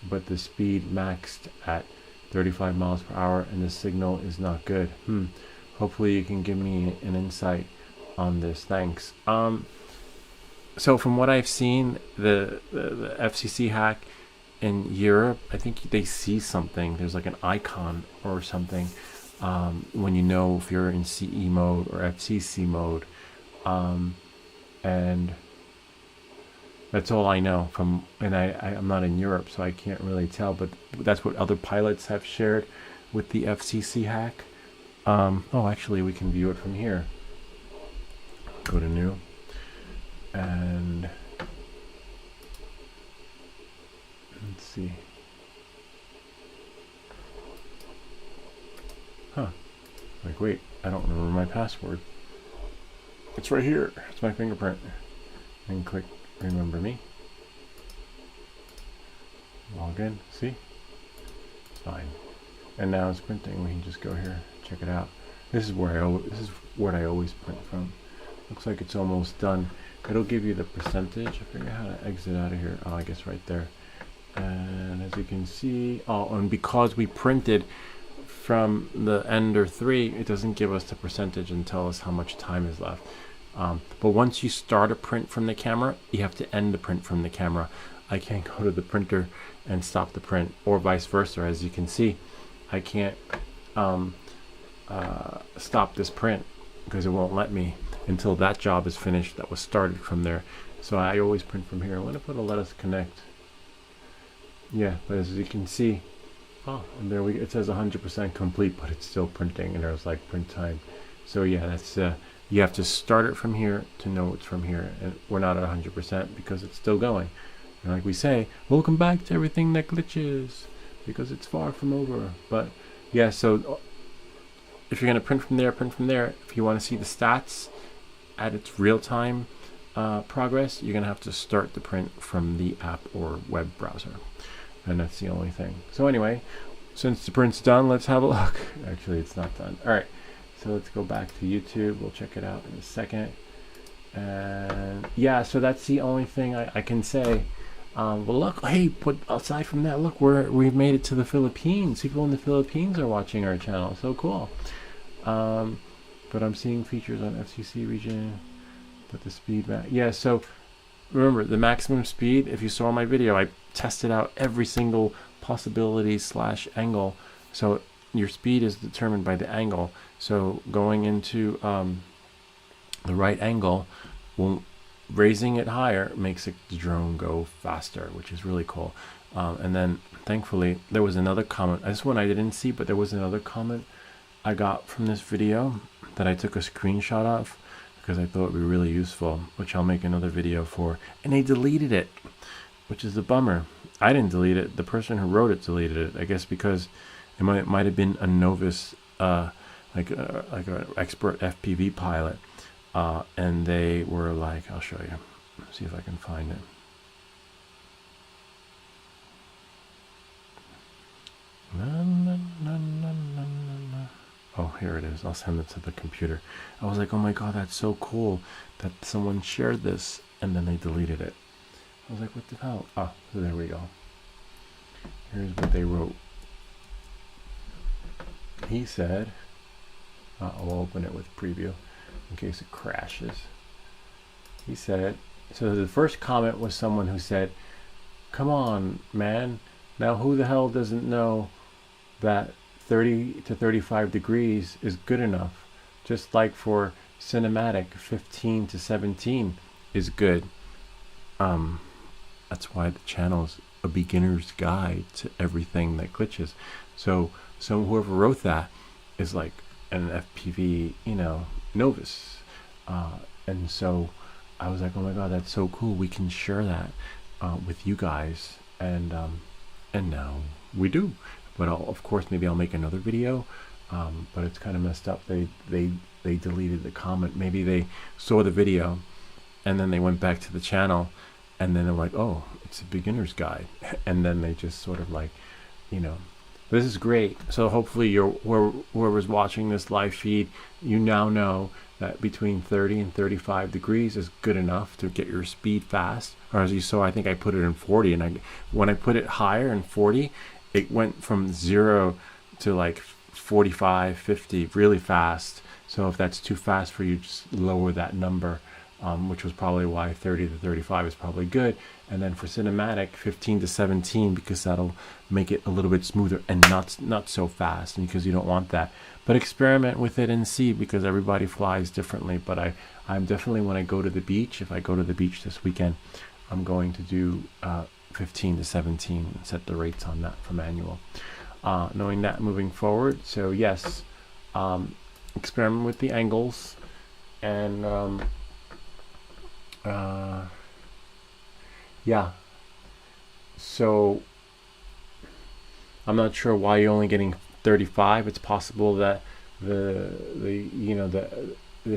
but the speed maxed at 35 miles per hour and the signal is not good. Hopefully you can give me an insight on this. Thanks. So from what I've seen, the FCC hack in Europe, I think they see something. There's like an icon or something when you know if you're in CE mode or FCC mode, and that's all I know from. And I'm not in Europe, so I can't really tell. But that's what other pilots have shared with the FCC hack. Oh, actually, we can view it from here. Go to new, and let's see. Like, wait, I don't remember my password. It's right here. It's my fingerprint. And click remember me. Log in. See? It's fine. And now it's printing. We can just go here, check it out. This is what I always print from. Looks like it's almost done. It'll give you the percentage. I figure out how to exit out of here. Oh, I guess right there. And as you can see, and because we printed from the Ender 3, it doesn't give us the percentage and tell us how much time is left. But once you start a print from the camera, you have to end the print from the camera. I can't go to the printer and stop the print, or vice versa. As you can see, I can't stop this print because it won't let me until that job is finished that was started from there. So I always print from here. I'm going to put a let us connect. Yeah, but as you can see, and there it says 100% complete, but it's still printing, and there's like print time. So yeah, that's you have to start it from here to know it's from here, and we're not at 100% because it's still going. And like we say, welcome back to everything that glitches, because it's far from over. But yeah, so if you're going to print from there, print from there. If you want to see the stats at its real-time progress, you're going to have to start the print from the app or web browser. And that's the only thing. So anyway, since the print's done, let's have a look. Actually, it's not done. All right, so let's go back to YouTube. We'll check it out in a second. And yeah, so that's the only thing I can say. Well, look, hey, aside from that, look, we've made it to the Philippines. People in the Philippines are watching our channel. So cool. But I'm seeing features on FCC region, but the speed, yeah, so remember the maximum speed. If you saw my video, I tested out every single possibility / angle. So your speed is determined by the angle. So going into the right angle, raising it higher makes the drone go faster, which is really cool. And then thankfully there was another comment. This one I didn't see, but there was another comment I got from this video that I took a screenshot of because I thought it would be really useful, which I'll make another video for. And they deleted it, which is a bummer. I didn't delete it. The person who wrote it deleted it. I guess because it might have been a novice, like an expert FPV pilot, and they were like, I'll show you. Let's see if I can find it. Oh, here it is. I'll send it to the computer. I was like, oh my god, that's so cool that someone shared this and then they deleted it. I was like, what the hell? Oh, so there we go. Here's what they wrote. He said, I'll open it with preview in case it crashes. He said, so the first comment was someone who said, come on, man. Now who the hell doesn't know that 30 to 35 degrees is good enough? Just like for cinematic, 15 to 17 is good. That's why the channel's a beginner's guide to everything that glitches. So whoever wrote that is like an FPV, novice. And so I was like, oh my god, that's so cool. We can share that with you guys, and now we do. But of course, maybe I'll make another video. But it's kind of messed up. They deleted the comment. Maybe they saw the video, and then they went back to the channel, and then they're like, oh, it's a beginner's guide, and then they just sort of like, this is great. So hopefully whoever's watching this live feed, you now know that between 30 and 35 degrees is good enough to get your speed fast. Or as you saw, I think I put it in 40, and when I put it higher in 40, it went from 0 to like 45, 50 really fast. So if that's too fast for you, just lower that number, which was probably why 30 to 35 is probably good. And then for cinematic, 15 to 17, because that'll make it a little bit smoother and not so fast, because you don't want that. But experiment with it and see, because everybody flies differently. But I'm definitely, when I go to the beach, if I go to the beach this weekend, I'm going to do 15 to 17 and set the rates on that for manual. Knowing that moving forward. So yes, experiment with the angles, and yeah. So I'm not sure why you're only getting 35. It's possible that the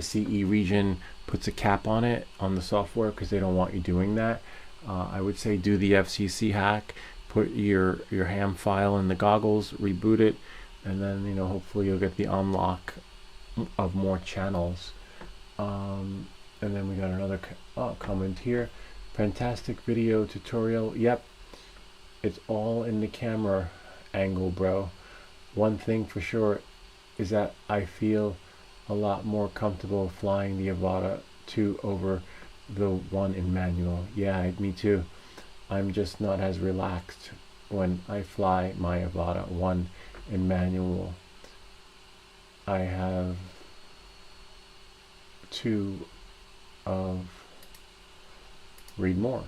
CE region puts a cap on it on the software, because they don't want you doing that. I would say do the FCC hack, put your ham file in the goggles, reboot it, and then hopefully you'll get the unlock of more channels. And then we got another comment here. Fantastic video tutorial. Yep, it's all in the camera angle, bro. One thing for sure is that I feel a lot more comfortable flying the Avata 2 over the one in manual. Yeah, me too. I'm just not as relaxed when I fly my Avata 1 in manual. I have 2 of read more.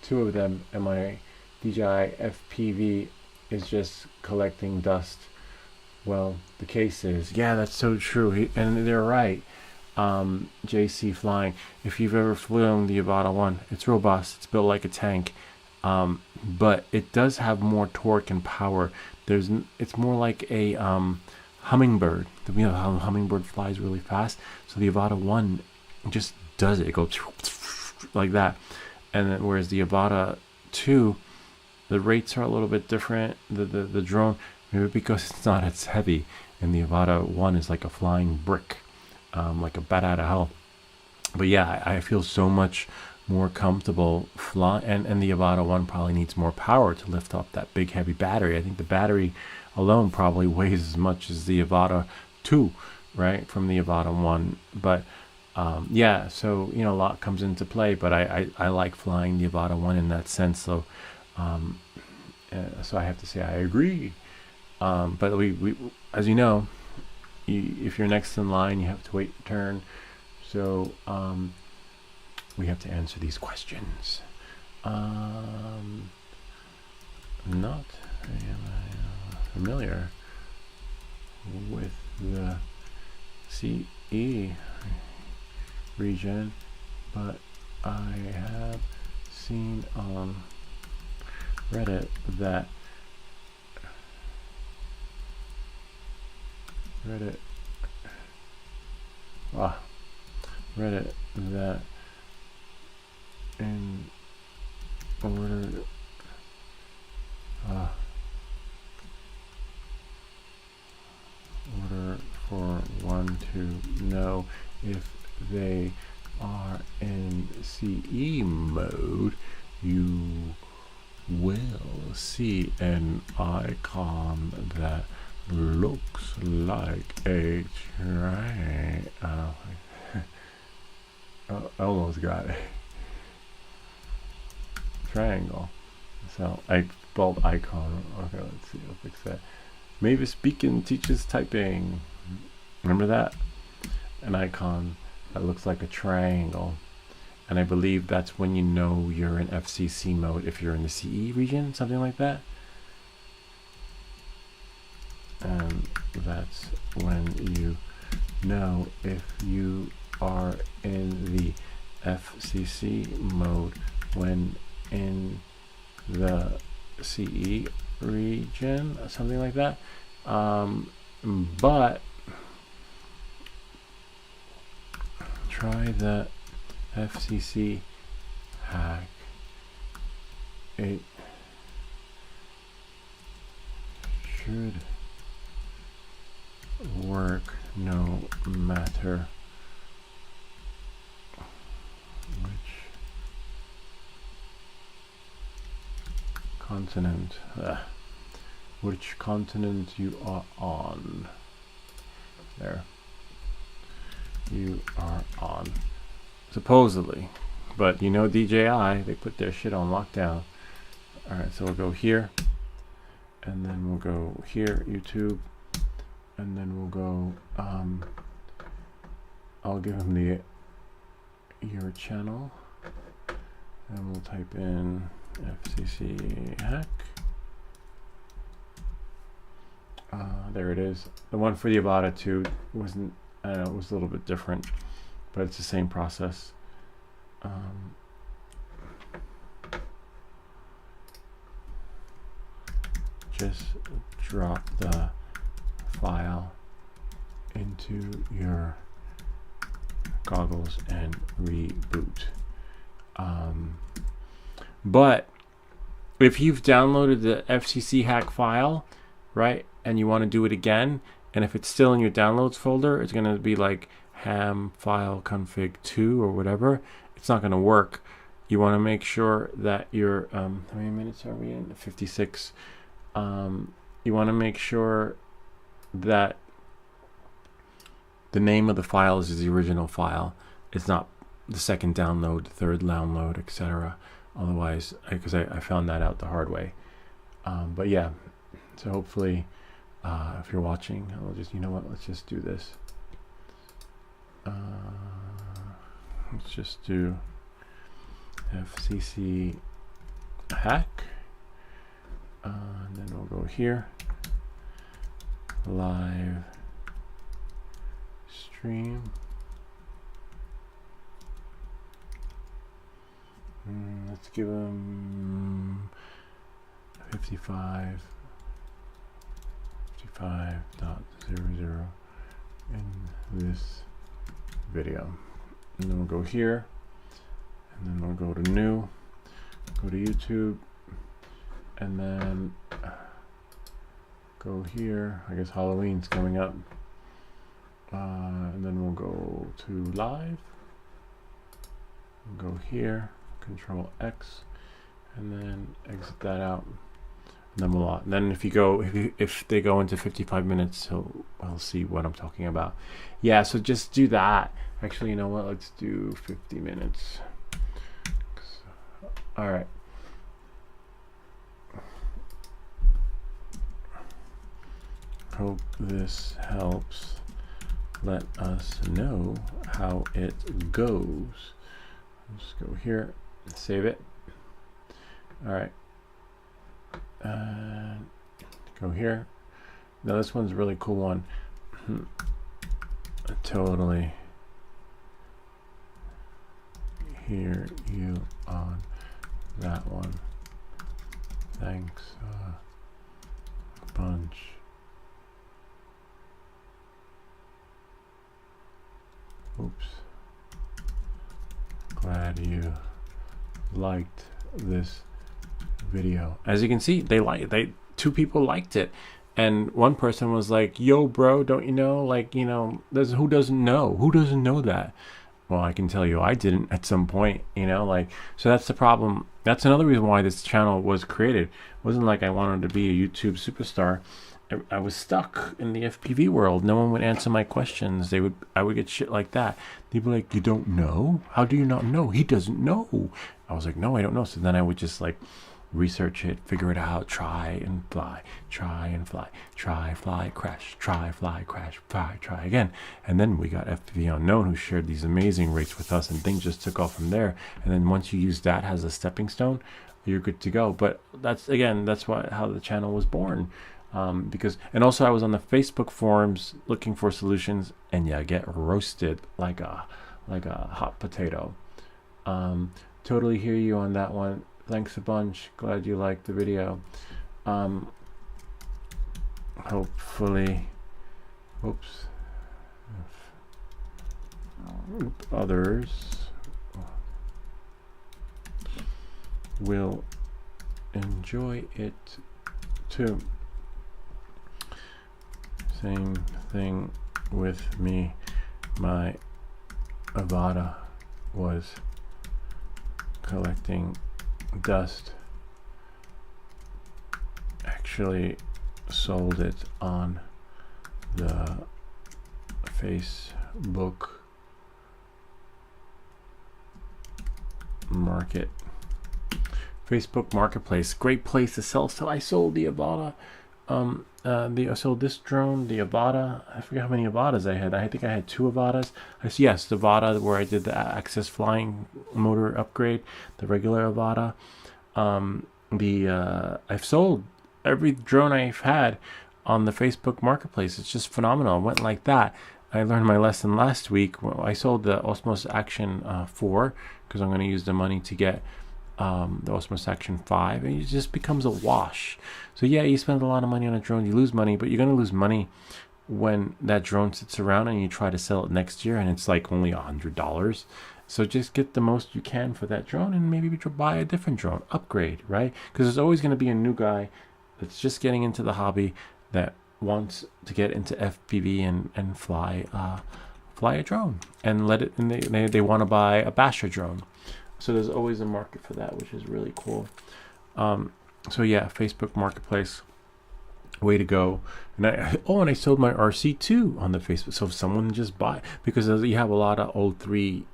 2 of them, and my DJI FPV is just collecting dust. Well, the case is, yeah, that's so true. And they're right. JC Flying, if you've ever flown the Avata 1, it's robust, it's built like a tank, but it does have more torque and power. It's more like a hummingbird. How a hummingbird flies really fast. So the Avata 1 just does it. It goes like that. And then, whereas the Avata 2, the rates are a little bit different. The drone, maybe because it's not as heavy, and the Avata 1 is like a flying brick, like a bat out of hell. But yeah, I feel so much more comfortable flying, and the Avata 1 probably needs more power to lift up that big heavy battery. I think the battery alone probably weighs as much as the Avata 2, right, from the Avata 1. But yeah, so a lot comes into play, but I like flying the Avata 1 in that sense. So so I have to say I agree. But we as you know, if you're next in line, you have to wait your turn. So we have to answer these questions. Not familiar with the CE region, but I have seen on Reddit that Reddit that in order for one to know if they are in CE mode, you will see an icon that looks like a triangle. I almost got it. Triangle. So I spelled icon. Okay, let's see. I'll fix that. Mavis Beacon teaches typing. Remember that? An icon that looks like a triangle. And I believe that's when you know you're in FCC mode, if you're in the CE region, something like that. And that's when you know if you are in the FCC mode when in the CE region, something like that. But try the FCC hack. It should work no matter which continent you are on. There. You are on. Supposedly. But you know DJI, they put their shit on lockdown. Alright, so we'll go here. And then we'll go here, YouTube. And then we'll go, I'll give them your channel. And we'll type in FCC hack. There it is. The one for the Avata 2 wasn't, I don't know, it was a little bit different, but it's the same process. Just drop the file into your goggles and reboot. But if you've downloaded the FCC hack file, right, and you want to do it again, and if it's still in your downloads folder, it's going to be like ham file config 2 or whatever. It's not going to work. You want to make sure that you're, how many minutes are we in? 56. You want to make sure that the name of the file is the original file. It's not the second download, third download, etc. Otherwise, because I found that out the hard way. But yeah, so hopefully, if you're watching, I'll just, you know what, let's just do this. Let's just do FCC hack. And then we'll go here. Live stream. Let's give them 55.00 in this video. And then we'll go here. And then we'll go to new. Go to YouTube. And then go here. I guess Halloween's coming up. And then we'll go to live. We'll go here. Control X, and then exit that out. And then we'll. Then if you go, if they go into 55 minutes, I'll see what I'm talking about. Yeah. So just do that. Actually, you know what? Let's do 50 minutes. All right. Hope this helps. Let us know how it goes. Just go here. Save it. All right. Go here. Now this one's a really cool one. Totally hear you on that one. Thanks a bunch. Oops. Glad you liked this video. As you can see, two people liked it, and one person was like, yo bro, don't you know, like, you know, who doesn't know that? Well, I can tell you I didn't at some point, you know, like, so that's the problem. That's another reason why this channel was created. It wasn't like I wanted to be a YouTube superstar. I was stuck in the FPV world. No one would answer my questions. I would get shit like that. They'd be like, you don't know? How do you not know? He doesn't know. I was like, no, I don't know. So then I would just like research it, figure it out, try and fly, crash, try, fly, crash, fly, try again. And then we got FPV Unknown, who shared these amazing rates with us, and things just took off from there. And then once you use that as a stepping stone, you're good to go. But that's, again, that's how the channel was born. Because, and also I was on the Facebook forums looking for solutions, and yeah, get roasted like a hot potato. Totally hear you on that one. Thanks a bunch. Glad you liked the video. Hopefully, others will enjoy it too. Same thing with me. My Avada was collecting dust. Actually sold it on the Facebook market. Facebook Marketplace, great place to sell. So I sold the Avada. I sold this drone, the Avada. I forget how many Avadas I had. I think I had 2 Avadas. Yes, the Avada where I did the Access flying motor upgrade, the regular Avada. I've sold every drone I've had on the Facebook Marketplace. It's just phenomenal. It went like that. I learned my lesson last week. I sold the Osmos Action 4 because I'm going to use the money to get the Osmos Action 5, and it just becomes a wash. So yeah, you spend a lot of money on a drone, you lose money, but you're going to lose money when that drone sits around and you try to sell it next year and it's like only $100. So just get the most you can for that drone and maybe buy a different drone, upgrade, right? Because there's always going to be a new guy that's just getting into the hobby that wants to get into FPV and fly a drone and they want to buy a basher drone. So there's always a market for that, which is really cool. So yeah, Facebook Marketplace, way to go. And I sold my RC2 on the Facebook. So if someone just buy, because you have a lot of old 3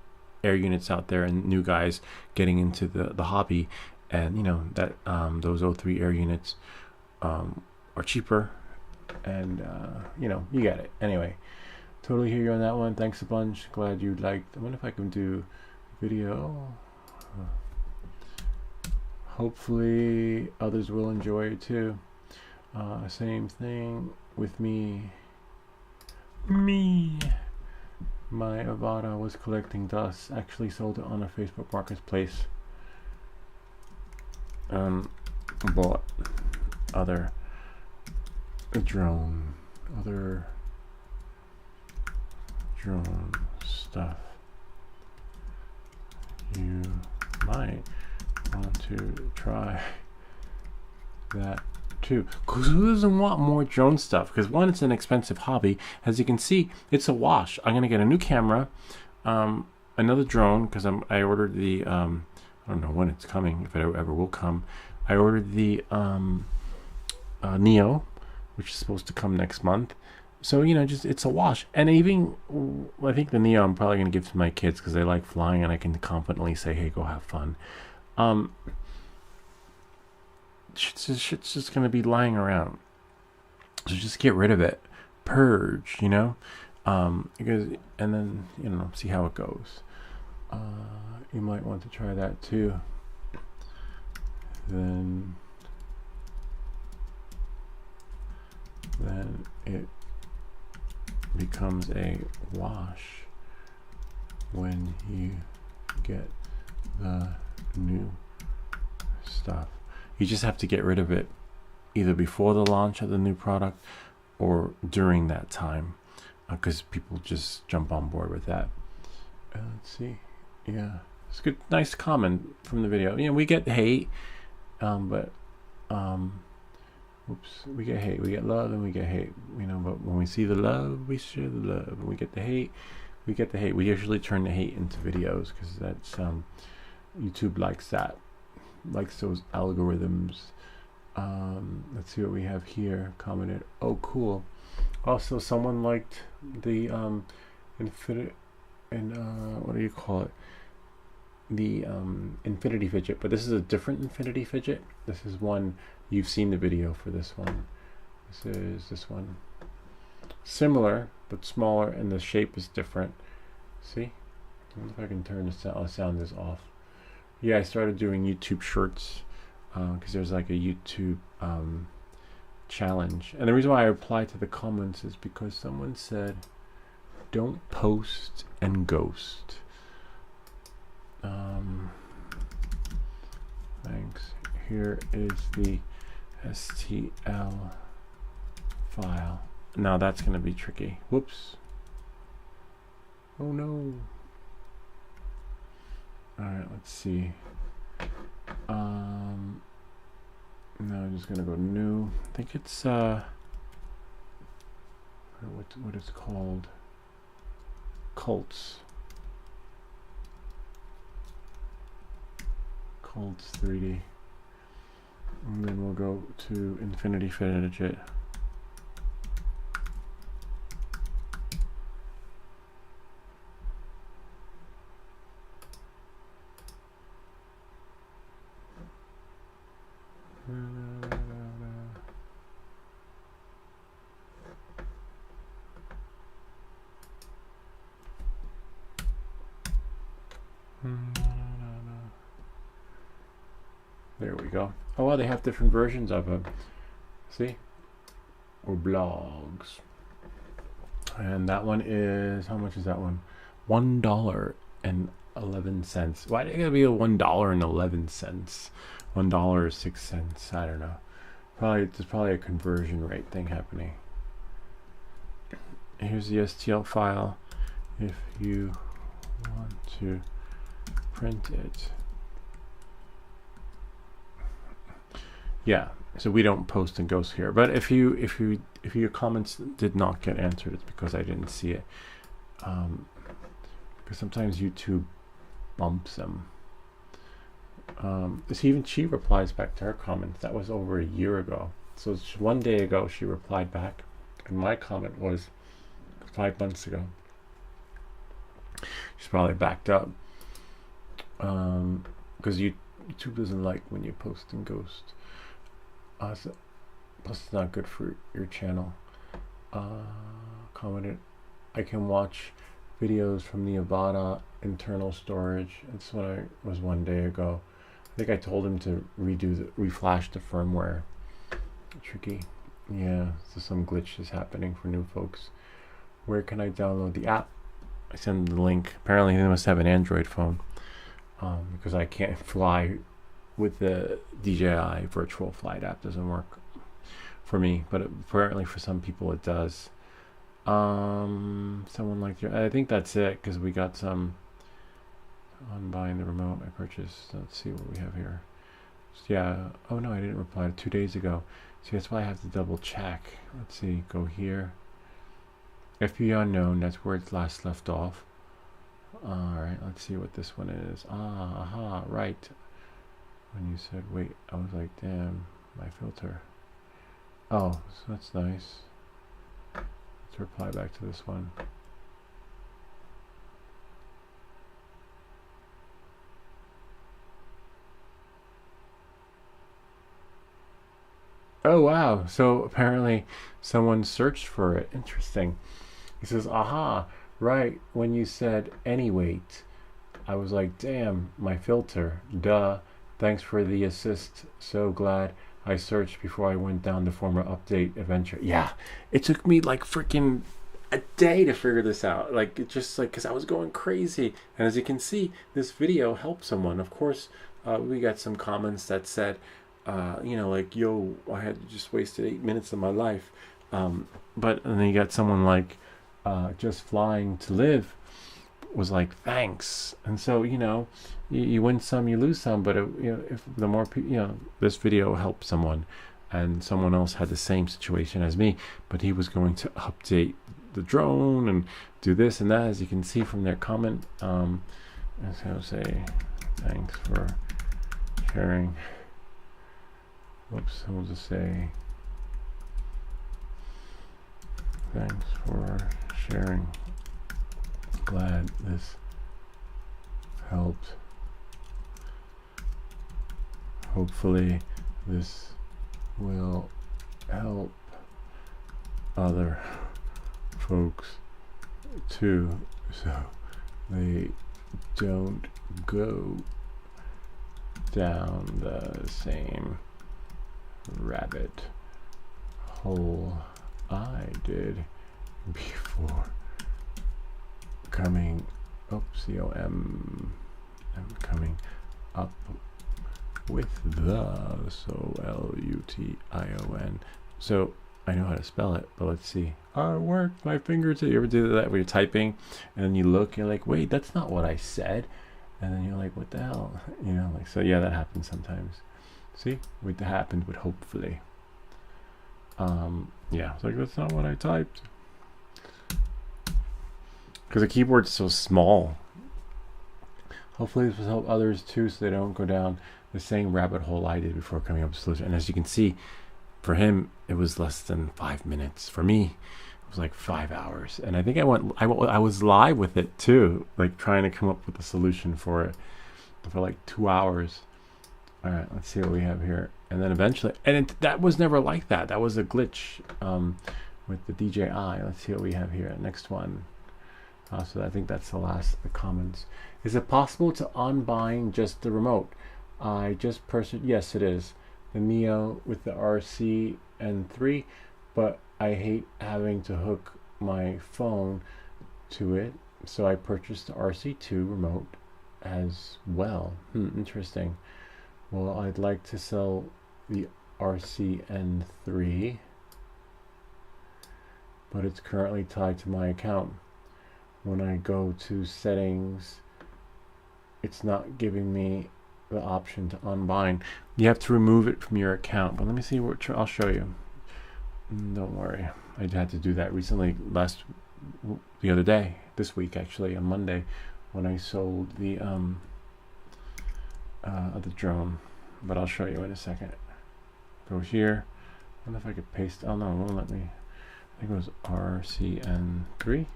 air units out there and new guys getting into the hobby, and you know that those 03 air units are cheaper, and you get it. Anyway, totally hear you on that one. Thanks a bunch. Glad you liked. I wonder if I can do video. Hopefully others will enjoy it too. Same thing with me. My Avada was collecting dust. Actually sold it on a Facebook Marketplace. Bought other drone stuff. You might want to try that too. Because who doesn't want more drone stuff? Because one, it's an expensive hobby. As you can see, it's a wash. I'm gonna get a new camera, another drone, because I ordered the I don't know when it's coming, if it ever will come. I ordered the Neo, which is supposed to come next month. So just it's a wash. And even I think the Neo I'm probably gonna give to my kids because they like flying, and I can confidently say, "Hey, go have fun." Shit's just gonna be lying around. So just get rid of it, purge, because and then see how it goes. You might want to try that too. Then it becomes a wash when you get the new stuff. You just have to get rid of it either before the launch of the new product or during that time, because people just jump on board with that. Let's see. Yeah, it's good. Nice comment from the video. We get hate, but we get hate. We get love and we get hate. But when we see the love, we share the love. When we get the hate, we get the hate. We usually turn the hate into videos because that's YouTube likes that, likes those algorithms. Let's see what we have here. Commented. Oh, cool. Also, someone liked the infinite and what do you call it? The infinity fidget, but this is a different infinity fidget. This is one you've seen the video for. This one. This is this one. Similar but smaller, and the shape is different. See? I wonder if I can turn the sound is off. Yeah, I started doing YouTube shorts because there's like a YouTube challenge. And the reason why I replied to the comments is because someone said, don't post and ghost. Thanks. Here is the STL file. Now that's going to be tricky. Whoops. Oh no. Alright, let's see. No, I'm just gonna go new. I think it's what it's called. Cults 3D. And then we'll go to Infinity Fidget. There we go. Oh, well, they have different versions of them. See? Or blogs. And that one is, how much is that one? $1.11. Why did it gotta be a $1.11? $1.06. I don't know. There's probably a conversion rate thing happening. Here's the STL file. If you want to print it. Yeah, so we don't post and ghost here. But if your comments did not get answered, it's because I didn't see it. Because sometimes YouTube bumps them. Even she replies back to her comments. That was over a year ago. So it's 1 day ago she replied back, and my comment was 5 months ago. She's probably backed up. Because YouTube doesn't like when you post and ghost. Plus it's not good for your channel. Commented, I can watch videos from the Avada internal storage. It's when I was 1 day ago. I think I told him to reflash the firmware. Tricky. Yeah, so some glitch is happening for new folks. Where can I download the app? I send the link. Apparently they must have an Android phone. Because I can't fly with the DJI virtual flight app. Doesn't work for me, but apparently for some people it does. Someone like I think that's it, because we got some on buying the remote I purchased. Let's see what we have here. So yeah, oh no, I didn't reply 2 days ago. See, that's why I have to double check. Let's see, go here. FB unknown, that's where it's last left off. Alright, let's see what this one is. Aha, right. When you said wait, I was like, damn, my filter. Oh, so that's nice. Let's reply back to this one. Oh wow, so apparently someone searched for it. Interesting. He says, aha, right, when you said anyway, I was like, damn, my filter, duh. Thanks for the assist. So glad I searched before I went down the former update adventure. Yeah, it took me like freaking a day to figure this out. Like, it just like, because I was going crazy. And as you can see, this video helped someone. Of course, we got some comments that said, you know, like, yo, I had just wasted 8 minutes of my life. But and then you got someone like Just Flying to Live was like, thanks. And so, you know, you win some, you lose some, but you know, if the more people, you know, this video helped someone, and someone else had the same situation as me, but he was going to update the drone and do this and that, as you can see from their comment. And so I'll say thanks for sharing. Whoops, we'll just say thanks for sharing. Glad this helped. Hopefully this will help other folks too, so they don't go down the same rabbit hole I did before coming up, I'm coming up with the Solution. So I know how to spell it, but let's see. Oh, it worked. My fingertip. You ever do that when you're typing and then you look, you're like, wait, that's not what I said. And then you're like, what the hell? You know, like, so yeah, that happens sometimes. See, what happened with hopefully. Yeah, it's like, that's not what I typed. Because the keyboard's so small. Hopefully this will help others too, so they don't go down the same rabbit hole I did before coming up with a solution. And as you can see, for him, it was less than 5 minutes. For me, it was like 5 hours. And I think I was live with it too, like trying to come up with a solution for it for like 2 hours. All right, let's see what we have here. And then eventually, and that was never like that. That was a glitch with the DJI. Let's see what we have here. Next one. So I think that's the last of the comments. Is it possible to unbind just the remote? I just purchased, yes it is, the Neo with the RCN3, but I hate having to hook my phone to it, so I purchased the RC2 remote as well. Interesting. Well, I'd like to sell the RCN3, but it's currently tied to my account. When I go to settings, it's not giving me the option to unbind. You have to remove it from your account, but let me see what I'll show you. Don't worry, I had to do that recently, the other day, this week actually, on Monday, when I sold the drone. But I'll show you in a second. Go here. I wonder if I could paste. Oh no, it won't let me. I think it was RCN3.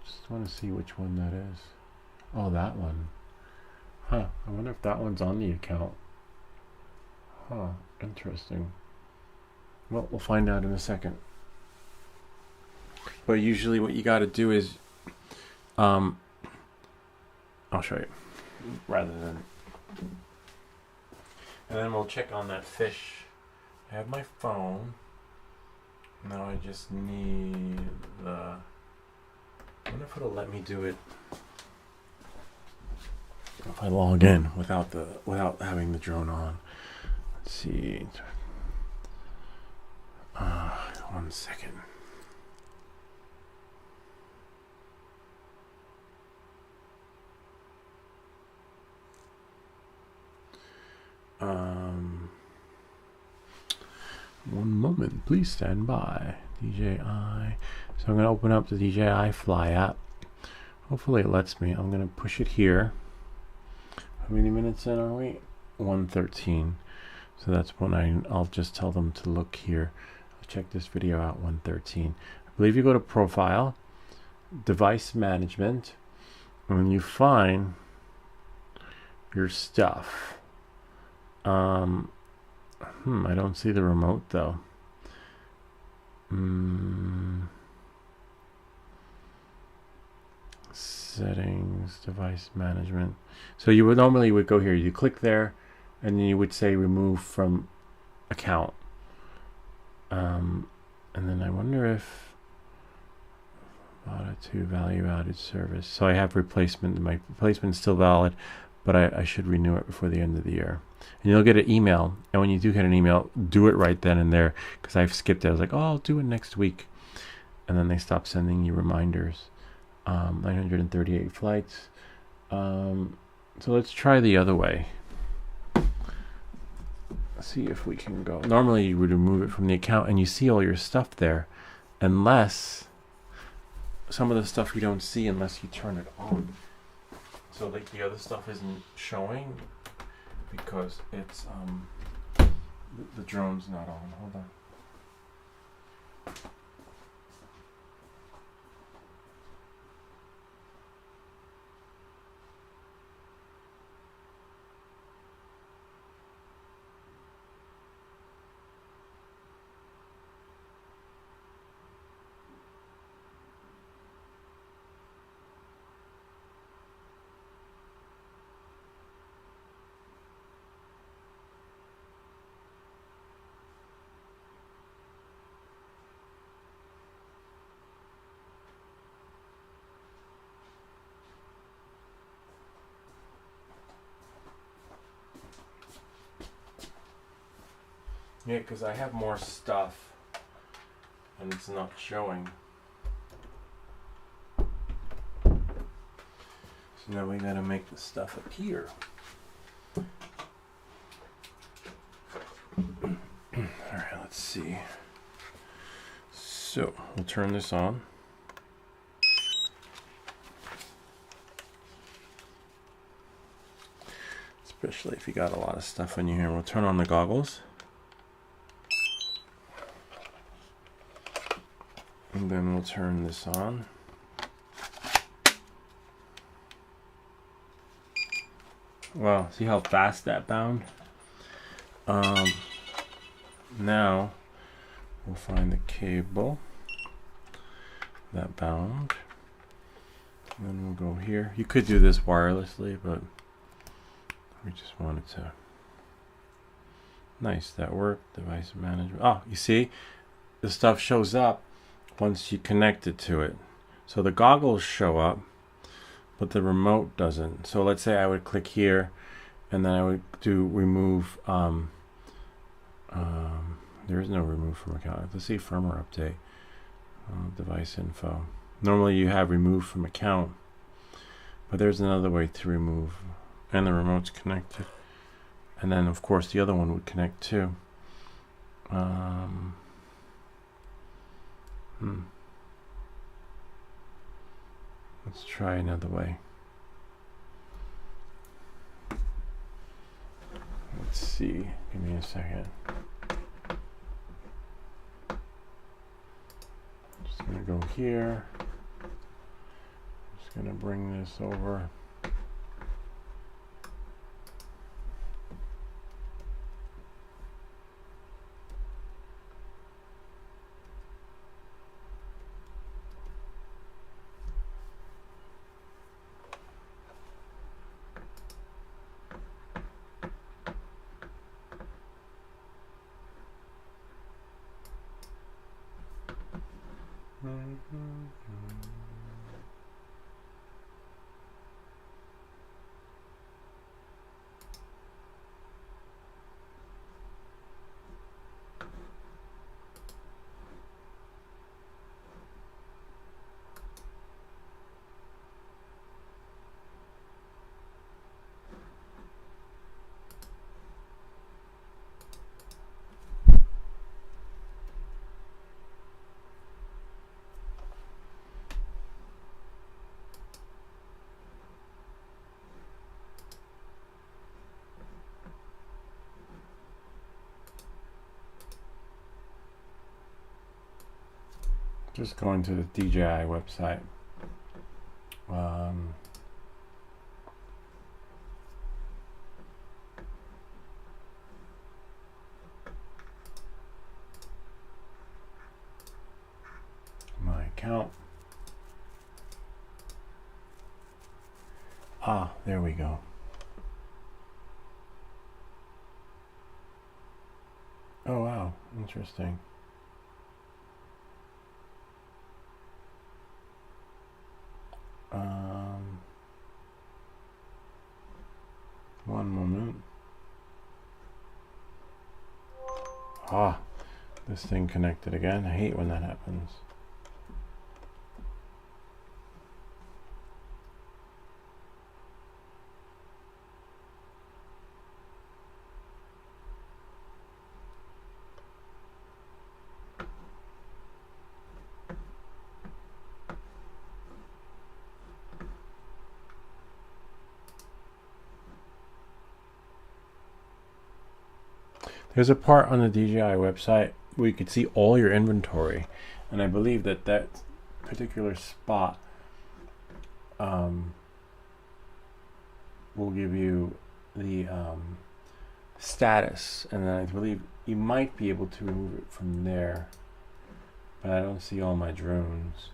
Just want to see which one that is. Oh, that one. Huh. I wonder if that one's on the account. Huh. Interesting. Well, we'll find out in a second. But usually what you got to do is, I'll show you, rather than, and then we'll check on that fish. I have my phone. Now I just need the, I wonder if it'll let me do it if I log in without having the drone on. Let's see. 1 second. One moment, please stand by. DJI. So I'm going to open up the DJI Fly app. Hopefully it lets me. I'm going to push it here. How many minutes in are we? 1:13. So that's when I'll just tell them to look here. I'll check this video out. 1:13. I believe you go to Profile, Device Management, and when you find your stuff. I don't see the remote though. Settings, device management. So you would normally go here. You click there, and then you would say remove from account. And then I wonder if to value added service. So I have replacement. My replacement is still valid, but I should renew it before the end of the year. And you'll get an email. And when you do get an email, do it right then and there, because I've skipped it. I was like, oh, I'll do it next week. And then they stop sending you reminders. 938 flights. So let's try the other way. Let's see if we can go. Normally you would remove it from the account and you see all your stuff there, unless some of the stuff you don't see unless you turn it on. So like the other stuff isn't showing because it's the drone's not on. Hold on. Yeah, because I have more stuff and it's not showing. So now we gotta make the stuff appear. Alright, let's see. So we'll turn this on. Especially if you got a lot of stuff in your hair. We'll turn on the goggles. And then we'll turn this on. Wow, see how fast that bound? Now we'll find the cable that bound. And then we'll go here. You could do this wirelessly, but we just wanted to. Nice, that worked. Device management. Oh, you see? The stuff shows up once you connect it to it. So the goggles show up, but the remote doesn't. So let's say I would click here, and then I would do remove. There is no remove from account. Let's see firmware update. Device info. Normally you have remove from account, but there's another way to remove. And the remote's connected. And then of course the other one would connect too. Let's try another way. Let's see. Give me a second. Just gonna go here. Just gonna bring this over. Just going to the DJI website. My account. Ah, there we go. Oh wow, interesting. One moment. Ah, this thing connected again. I hate when that happens. There's a part on the DJI website where you can see all your inventory, and I believe that that particular spot will give you the status, and then I believe you might be able to remove it from there, but I don't see all my drones.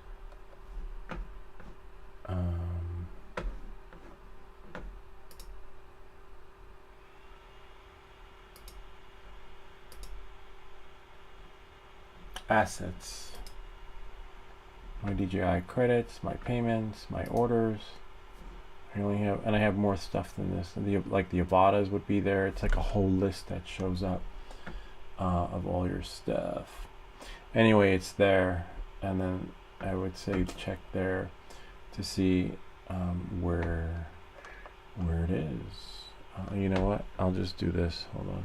Assets, my DJI credits, my payments, my orders. I only have, and I have more stuff than this. And like the Avatas would be there. It's like a whole list that shows up. of all your stuff. Anyway, it's there, and then I would say check there to see where it is. You know what? I'll just do this. Hold on.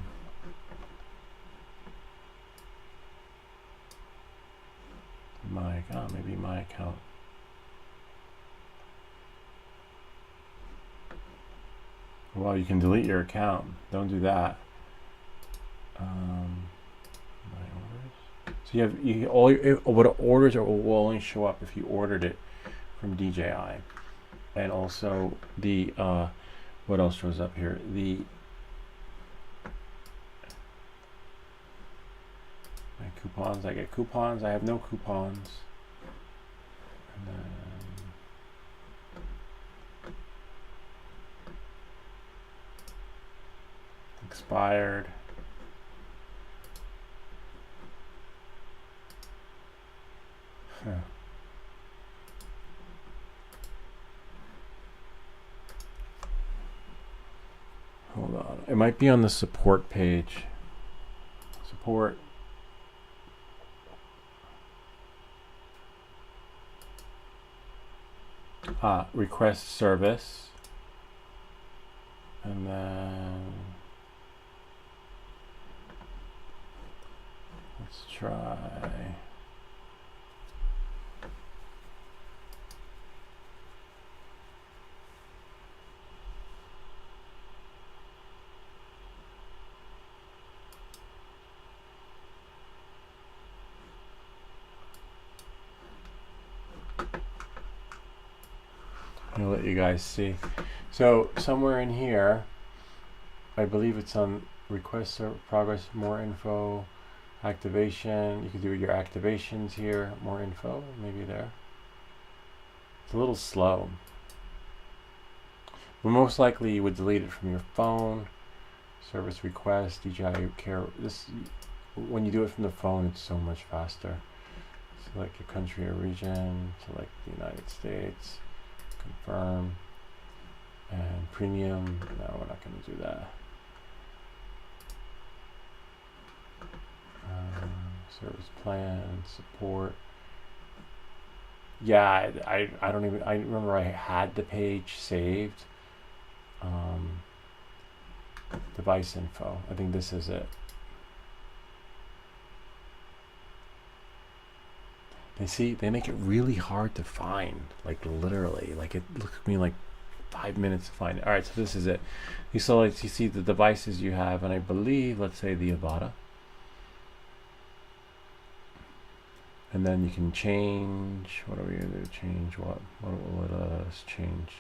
Maybe my account. Well, you can delete your account. Don't do that. My orders. So what orders will only show up if you ordered it from DJI, and also the what else shows up here? My coupons. I get coupons. I have no coupons. And then expired. Huh. Hold on. It might be on the support page. Support. Request service. And then let's try. I'll let you guys see. So somewhere in here, I believe it's on request progress, more info, activation. You can do your activations here, more info, maybe there. It's a little slow. But most likely you would delete it from your phone. Service request, DJI Care. When you do it from the phone, it's so much faster. Select your country or region, select the United States. Confirm and premium. No, we're not going to do that. Service plan, support. Yeah, I don't even. I remember I had the page saved. Device info. I think this is it. They make it really hard to find, like literally, like it took me like 5 minutes to find it. All right, so this is it. You see the devices you have, and I believe, let's say the Avata, and then you can change. What are we going to do? Change what? What will let us change?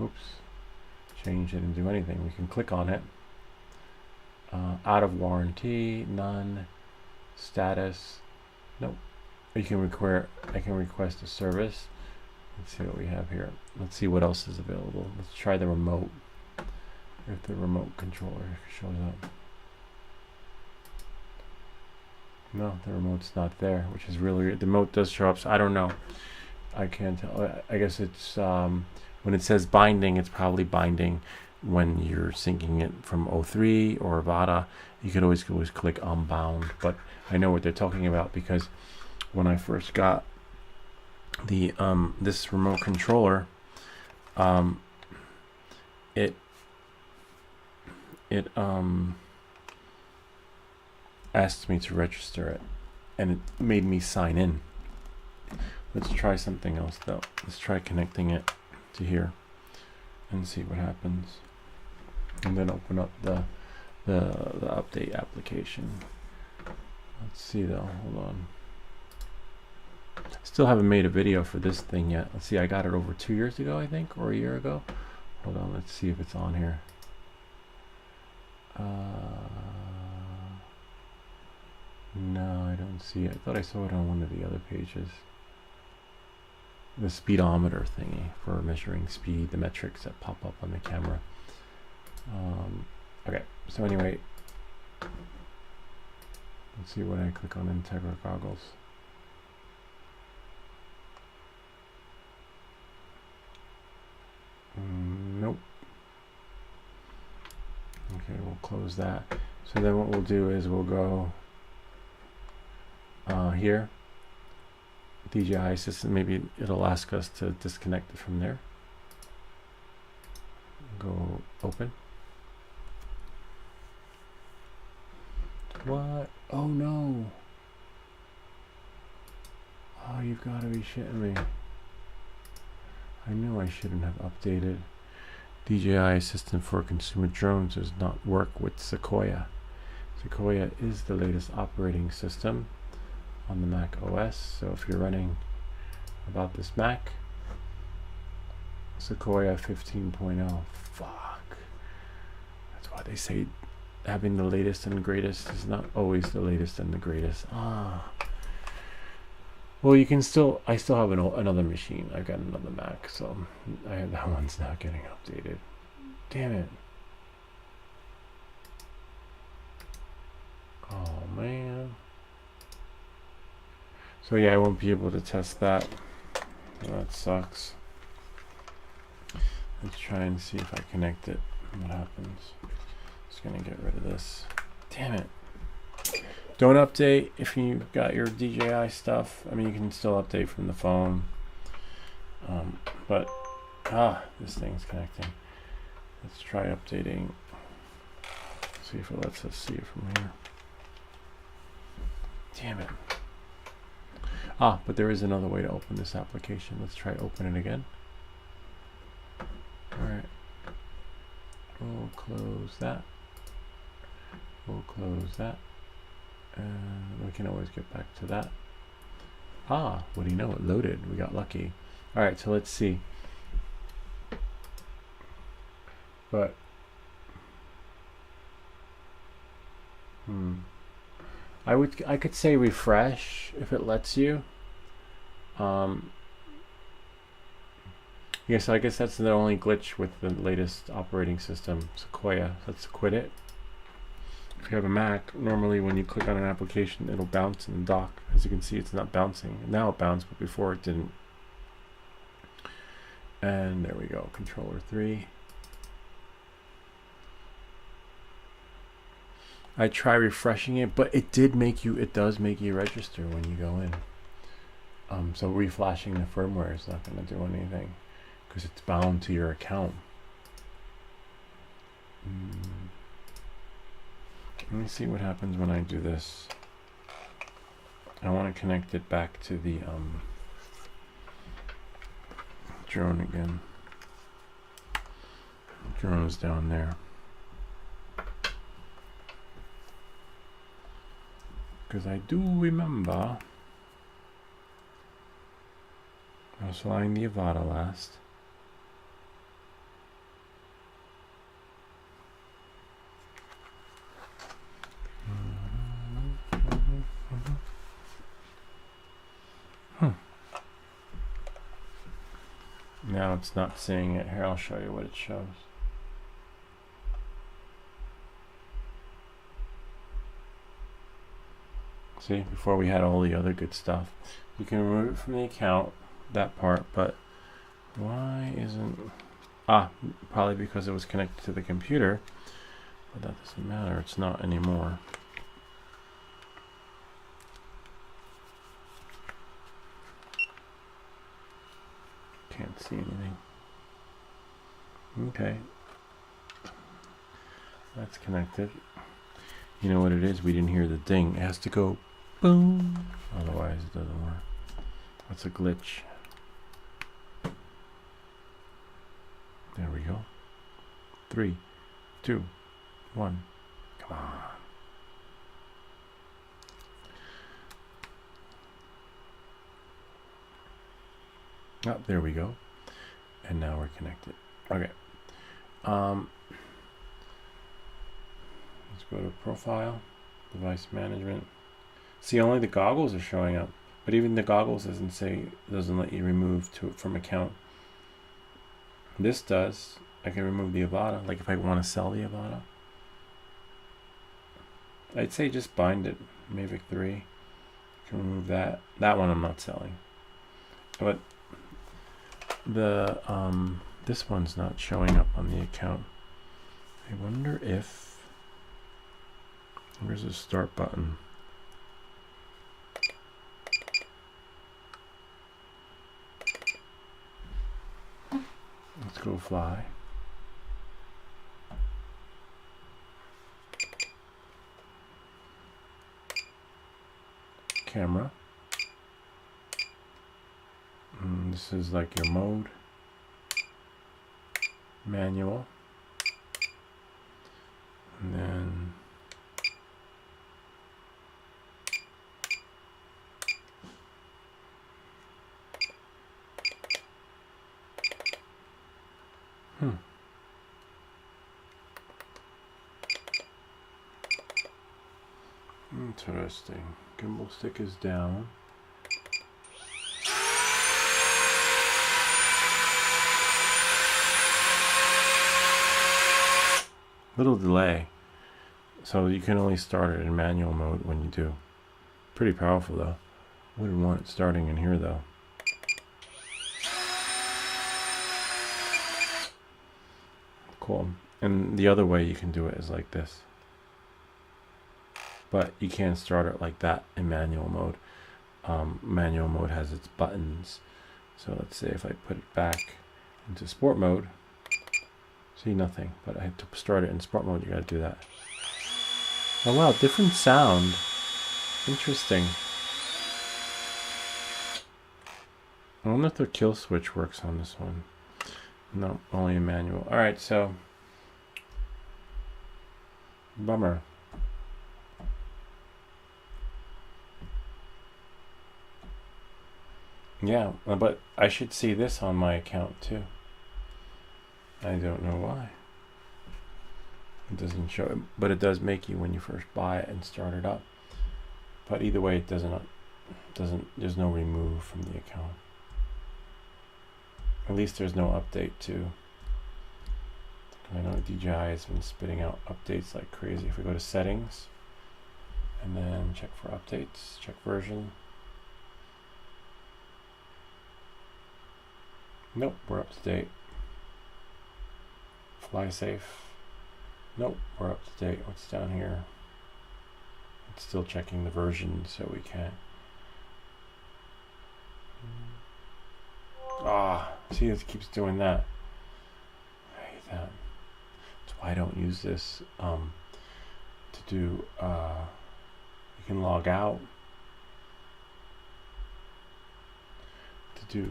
Oops, change it and do anything. We can click on it. Out of warranty, none, status. Nope. You can I can request a service. Let's see what we have here. Let's see what else is available. Let's try the remote. If the remote controller shows up. No, the remote's not there, which is really weird. The remote does show up, so I don't know. I can't tell. I guess it's when it says binding, it's probably binding when you're syncing it from O3 or Avata. You could always click on bound, but I know what they're talking about because when I first got the this remote controller, it asked me to register it, and it made me sign in. Let's try something else though. Let's try connecting it to here and see what happens, and then open up the update application. Let's see though. Hold on. Still haven't made a video for this thing yet. Let's see. I got it over 2 years ago, I think, or a year ago. Hold on. Let's see if it's on here. No, I don't see it. I thought I saw it on one of the other pages. The speedometer thingy for measuring speed, the metrics that pop up on the camera. Okay, so anyway, let's see when I click on Integra goggles. Nope. Okay, we'll close that. So then what we'll do is we'll go here, DJI system. Maybe it'll ask us to disconnect it from there. Go open. What? Oh no. Oh, you've got to be shitting me. I knew I shouldn't have updated. DJI Assistant for Consumer Drones does not work with Sequoia. Sequoia is the latest operating system on the Mac OS. So if you're running about this Mac, Sequoia 15.0. Fuck. That's why they say having the latest and greatest is not always the latest and the greatest. Well, you can still, I still have another machine. I've got another Mac, so that one's not getting updated. Damn it. Oh, man. So yeah, I won't be able to test that. That sucks. Let's try and see if I connect it. What happens? Just gonna get rid of this. Damn it. Don't update if you've got your DJI stuff. I mean, you can still update from the phone. But this thing's connecting. Let's try updating. See if it lets us see it from here. Damn it. But there is another way to open this application. Let's try open it again. Alright. We'll close that. We'll close that. And we can always get back to that. What do you know? It loaded. We got lucky. Alright, so let's see. But I could say refresh if it lets you. So I guess that's the only glitch with the latest operating system, Sequoia. Let's quit it. If you have a Mac, normally when you click on an application, it'll bounce in the dock. As you can see, it's not bouncing. Now it bounced, but before it didn't. And there we go, controller 3. I try refreshing it, but it does make you register when you go in. So reflashing the firmware is not going to do anything because it's bound to your account. Let me see what happens when I do this. I want to connect it back to the drone again. Drone is down there. Because I do remember I was flying the Avata last. Now it's not seeing it. Here, I'll show you what it shows. See, before we had all the other good stuff. You can remove it from the account, that part, but why isn't... probably because it was connected to the computer, but that doesn't matter, it's not anymore. Can't see anything. Okay. That's connected. You know what it is? We didn't hear the ding. It has to go boom. Otherwise it doesn't work. That's a glitch. There we go. 3, 2, 1. Come on. There we go. And now we're connected. Okay. Let's go to profile, device management. See, only the goggles are showing up, but even the goggles doesn't let you remove from account. This does. I can remove the Avata, like if I want to sell the Avata. I'd say just bind it, Mavic 3. You can remove that. That one I'm not selling. But the this one's not showing up on the account. I wonder if Where's the start button? Let's go fly. Camera. And this is like your mode. Manual. And then interesting. Gimbal stick is down. Little delay. So you can only start it in manual mode when you do. Pretty powerful though. Wouldn't want it starting in here though. Cool. And the other way you can do it is like this. But you can't start it like that in manual mode. Manual mode has its buttons. So let's say if I put it back into sport mode, see nothing. But I have to start it in sport mode, you gotta do that. Oh wow, different sound. Interesting. I wonder if the kill switch works on this one. No, only in manual. Alright, so bummer. Yeah, but I should see this on my account too. I don't know why. It doesn't show it, but it does make you when you first buy it and start it up. But either way, it doesn't. There's no remove from the account. At least there's no update too. I know DJI has been spitting out updates like crazy. If we go to settings and then check for updates, check version. Nope, we're up to date. Fly safe. Nope, we're up to date. What's down here? It's still checking the version, so we can't. See, it keeps doing that. I hate that. That's why I don't use this to do. You can log out to do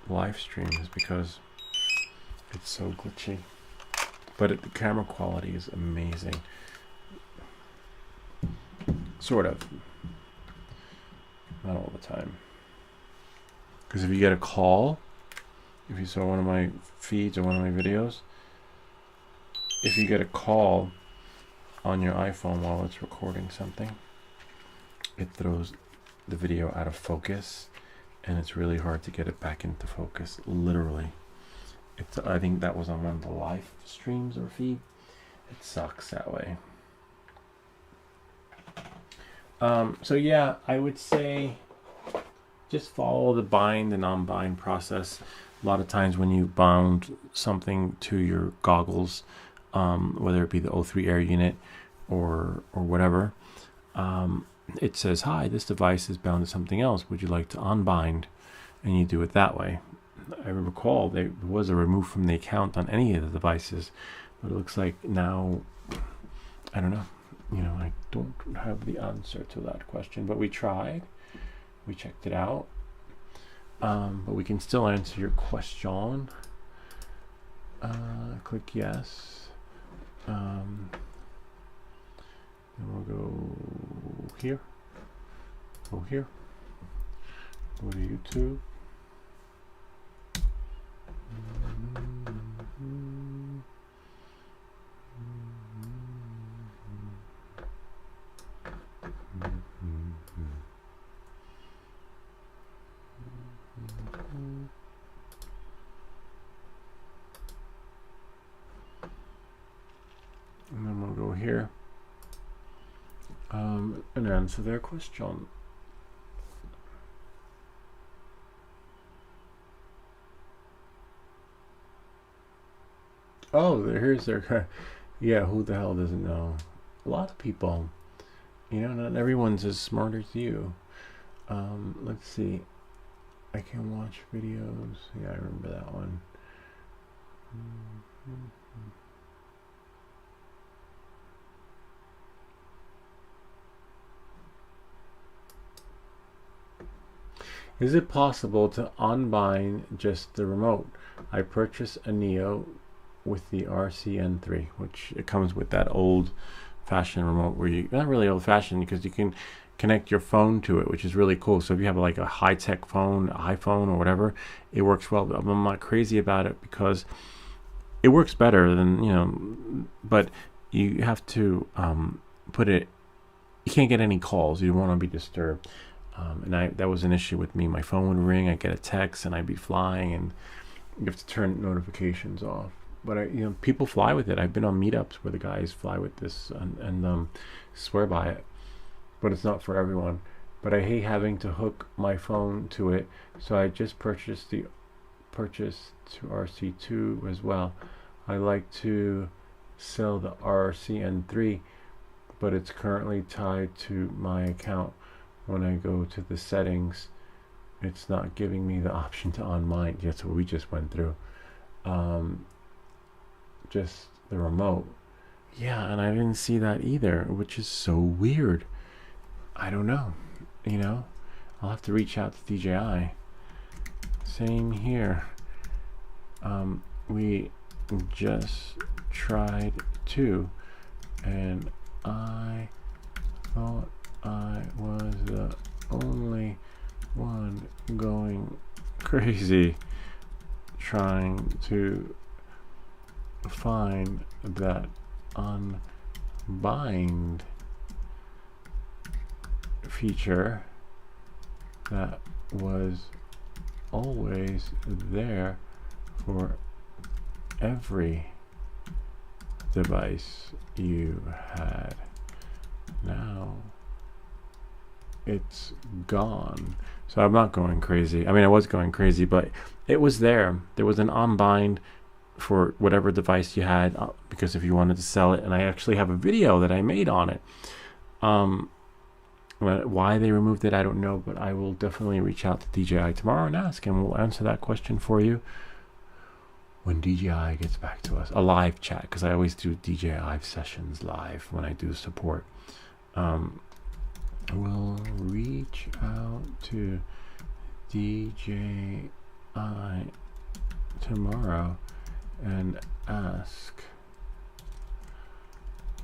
live streams because it's so glitchy. But the camera quality is amazing. Sort of. Not all the time. Because if you get a call, if you saw one of my feeds or one of my videos, if you get a call on your iPhone while it's recording something, it throws the video out of focus and it's really hard to get it back into focus, literally. I think that was on one of the live streams or feed. It sucks that way. So yeah, I would say just follow the bind and unbind process. A lot of times when you bound something to your goggles, whether it be the O3 Air unit or whatever, it says, hi, this device is bound to something else. Would you like to unbind? And you do it that way. I recall there was a remove from the account on any of the devices, but it looks like now, I don't know. I don't have the answer to that question, but we tried. We checked it out. But we can still answer your question. Click yes. And we'll go here. Go here. Go to YouTube. And then we'll go here and answer their question. Oh, here's their. Yeah, who the hell doesn't know? a lot of people. You know, not everyone's as smart as you. Let's see. I can watch videos. Yeah, I remember that one. Is it possible to unbind just the remote? I purchased a Neo with the RCN3, which it comes with that old-fashioned remote where you, not really old-fashioned because you can connect your phone to it, which is really cool. So if you have like a high-tech phone, iPhone or whatever, it works well. But I'm not crazy about it because it works better than, you know, but you have to put it, you can't get any calls. You don't want to be disturbed. And that was an issue with me. My phone would ring, I'd get a text, and I'd be flying, and you have to turn notifications off. But people fly with it. I've been on meetups where the guys fly with this and swear by it. But it's not for everyone. But I hate having to hook my phone to it, so I just purchased to RC2 as well. I like to sell the RCN3, but it's currently tied to my account. When I go to the settings, it's not giving me the option to unbind. That's what we just went through. Just the remote. Yeah, and I didn't see that either, which is so weird. I don't know. You know, I'll have to reach out to DJI. Same here. We just tried to, and I thought I was the only one going crazy trying to find that unbind feature that was always there for every device you had. Now it's gone. So I'm not going crazy. I mean, I was going crazy, but it was there. There was an unbind for whatever device you had, because if you wanted to sell it, and I actually have a video that I made on it. Why they removed it, I don't know, but I will definitely reach out to DJI tomorrow and ask, and we'll answer that question for you when DJI gets back to us. A live chat, because I always do DJI sessions live when I do support. We'll reach out to DJI tomorrow and ask.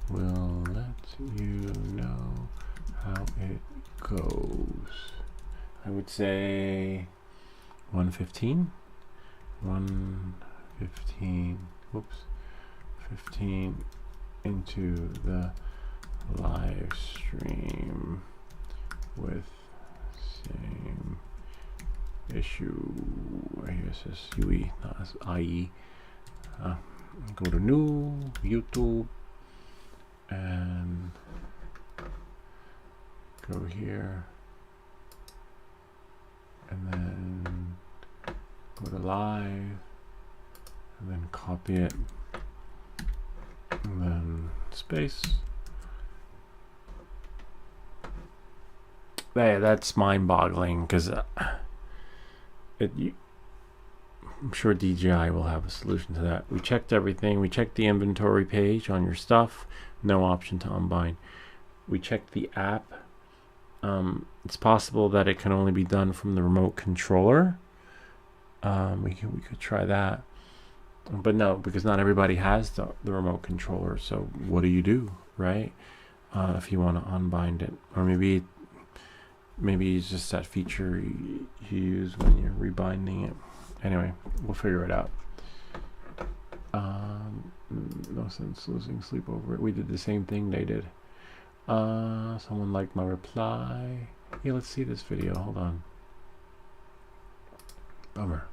We'll let you know how it goes. I would say 1:15. 1:15. Whoops. 15 into the live stream with same issue. Here it says UE, not as IE. Go to new YouTube and go here and then go to live and then copy it and then space. Yeah, that's mind-boggling because I'm sure DJI will have a solution to that. We checked everything. We checked the inventory page on your stuff. No option to unbind. We checked the app. It's possible that it can only be done from the remote controller. We could try that. But no, because not everybody has the remote controller. So what do, right? If you want to unbind it. Or maybe it's just that feature you use when you're rebinding it. Anyway, we'll figure it out. No sense losing sleep over it. We did the same thing they did. Someone liked my reply. Yeah, let's see this video. Hold on. Bummer.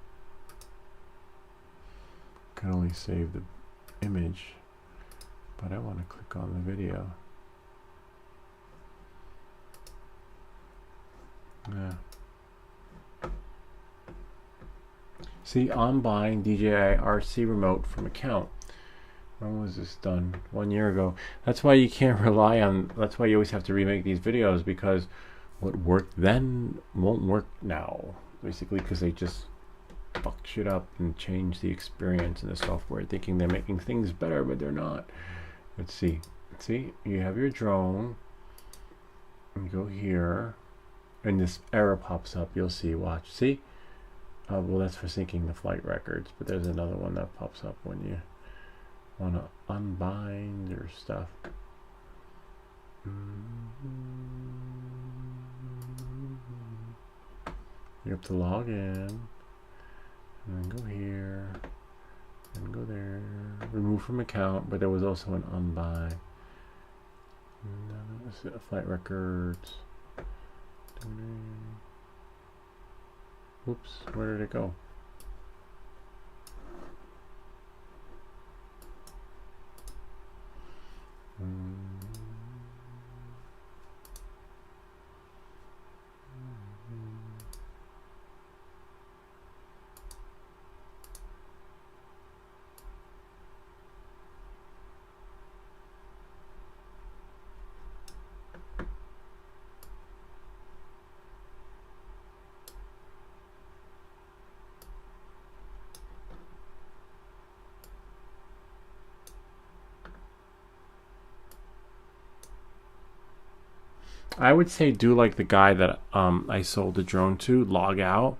Can only save the image, but I want to click on the video. Yeah. See, unbind DJI RC remote from account. When was this done? 1 year ago. That's why you can't rely on. That's why you always have to remake these videos, because what worked then won't work now. Basically, because they just fuck shit up and change the experience in the software, thinking they're making things better, but they're not. Let's see. See, you have your drone. You go here, and this error pops up. You'll see. Watch. See? Well, that's for syncing the flight records, but there's another one that pops up when you want to unbind your stuff. You have to log in, and then go here, and go there. Remove from account, but there was also an unbind. Flight records. Oops, where did it go? I would say do like the guy that I sold the drone to. Log out,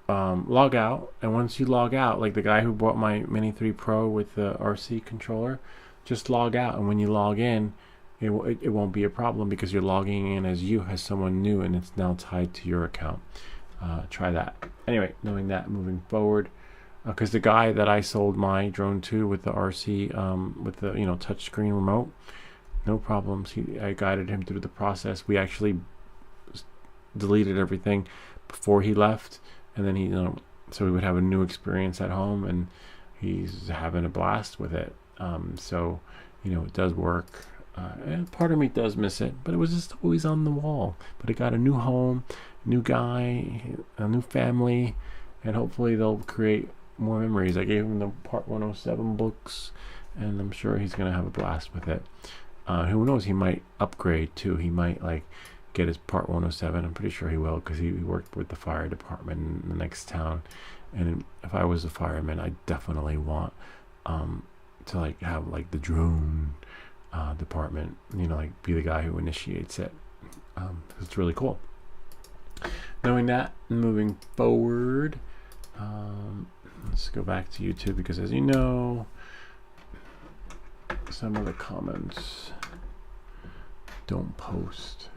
and once you log out, like the guy who bought my Mini 3 Pro with the RC controller, just log out, and when you log in, it won't be a problem, because you're logging in as someone new, and it's now tied to your account. Try that. Anyway, knowing that, moving forward, because the guy that I sold my drone to with the RC, with the touchscreen remote, no problems. I guided him through the process. We actually deleted everything before he left, and then so we would have a new experience at home, and he's having a blast with it. So it does work. And part of me does miss it, but it was just always on the wall. But it got a new home, new guy, a new family, and hopefully they'll create more memories. I gave him the Part 107 books, and I'm sure he's gonna have a blast with it. Who knows, he might upgrade too. He might get his Part 107. I'm pretty sure he will, because he worked with the fire department in the next town. And if I was a fireman, I definitely want to have the drone department, be the guy who initiates it. It's really cool. Knowing that, moving forward, let's go back to YouTube, because as you know, some of the comments don't post.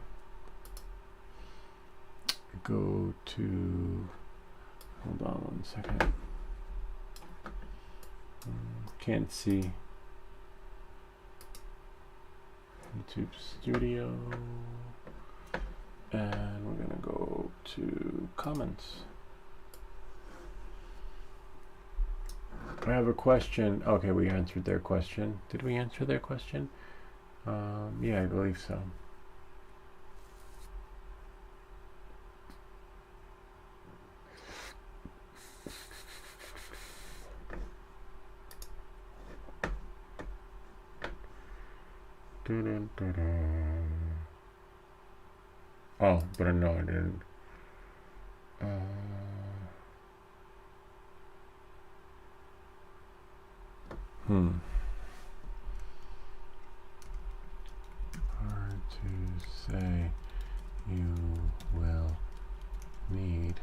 Go to, hold on 1 second. Can't see. YouTube Studio. And we're gonna go to comments. I have a question. Okay, we answered their question. Did we answer their question? Yeah, I believe so. Oh, but no, I didn't. Hard to say. You will need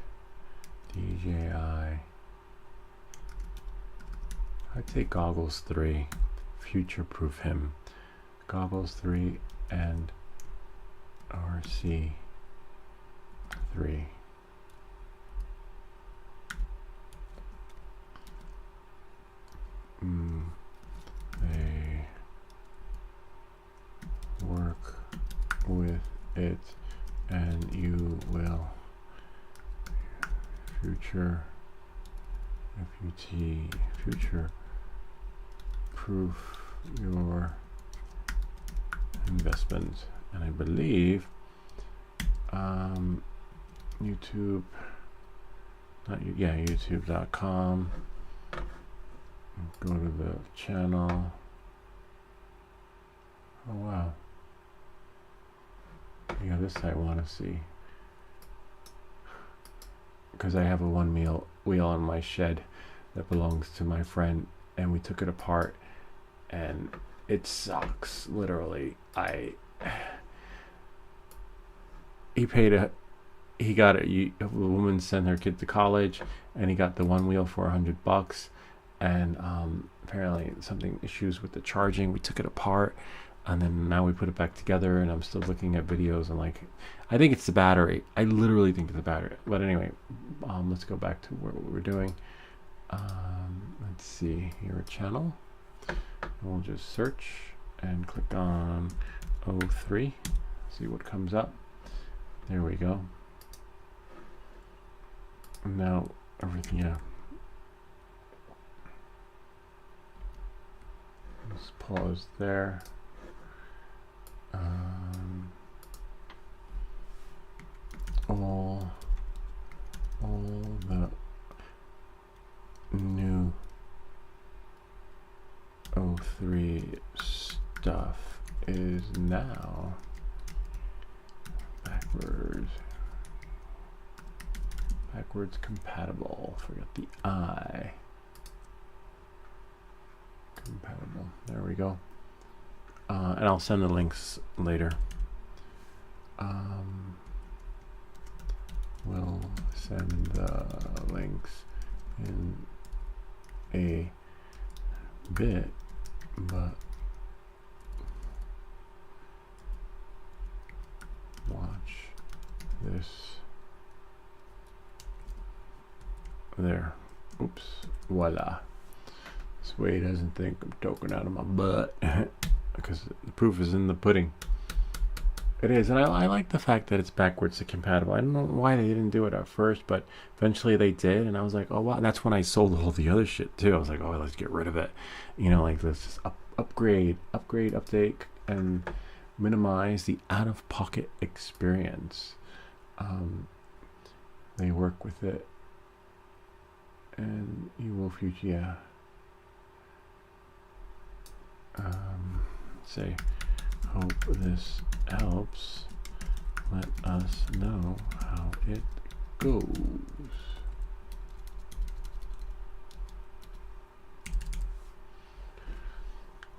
DJI. I'd say Goggles 3. Future-proof him. Goggles 3 and RC 3. They work with it, and you will future proof your investment. And I believe YouTube, youtube.com, Go to the channel. Oh wow. Yeah, this I want to see. Because I have a one wheel on my shed that belongs to my friend, and we took it apart, and it sucks. Literally, he got a woman sent her kid to college, and he got the one wheel for $100, and apparently something issues with the charging. We took it apart, and then now we put it back together, and I'm still looking at videos, and like, I think it's the battery. I literally think it's the battery. But anyway, let's go back to what we're doing. Let's see here, a channel. We'll just search and click on 03. See what comes up. There we go. Now everything, yeah. Let's pause there. All the new 03 stuff is now backwards compatible. Forget the I. Compatible. There we go. And I'll send the links later. We'll send the links in a bit, but watch this. There. Oops. Voila. This way he doesn't think I'm talking out of my butt. Because the proof is in the pudding. It is, and I like the fact that it's backwards compatible. I don't know why they didn't do it at first, but eventually they did, and I was like, oh wow. And that's when I sold all the other shit too. I was like, oh, let's get rid of it. You know, like let's just upgrade, update, and minimize the out-of-pocket experience. They work with it, and you will future, yeah. Say, hope this helps. Let us know how it goes.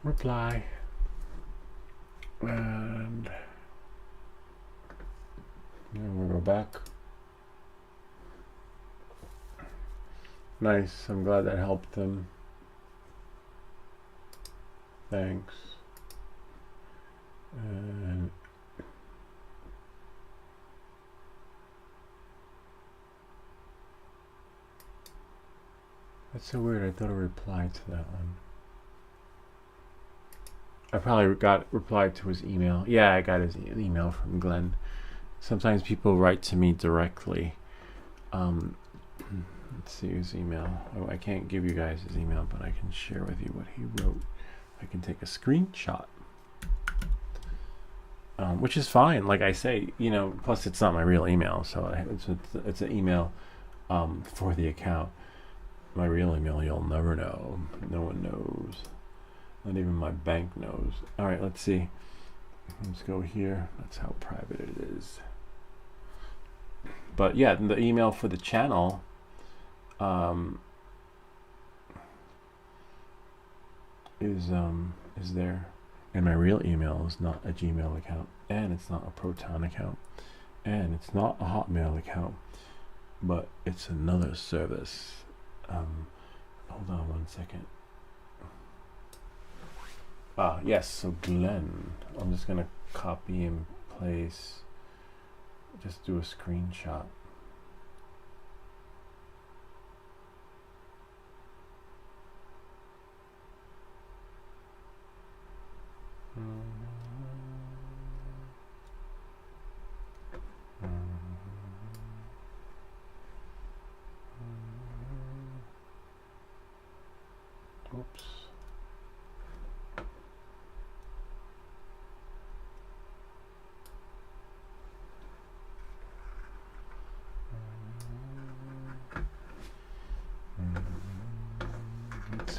Reply. And then we'll go back. Nice. I'm glad that helped them. Thanks. And that's so weird. I thought I replied to that one. I probably got replied to his email. Yeah, I got his email from Glenn. Sometimes people write to me directly. Let's see his email. Oh, I can't give you guys his email, but I can share with you what he wrote. I can take a screenshot. Which is fine. Like I say, you know, plus it's not my real email, so it's an email for the account. My real email, you'll never know. No one knows. Not even my bank knows. All right, let's see. Let's go here. That's how private it is. But yeah, the email for the channel is there. And my real email is not a Gmail account, and it's not a Proton account, and it's not a Hotmail account, but it's another service. Hold on one second. Yes, so Glenn, I'm just gonna copy and place, just do a screenshot. Oops. Let's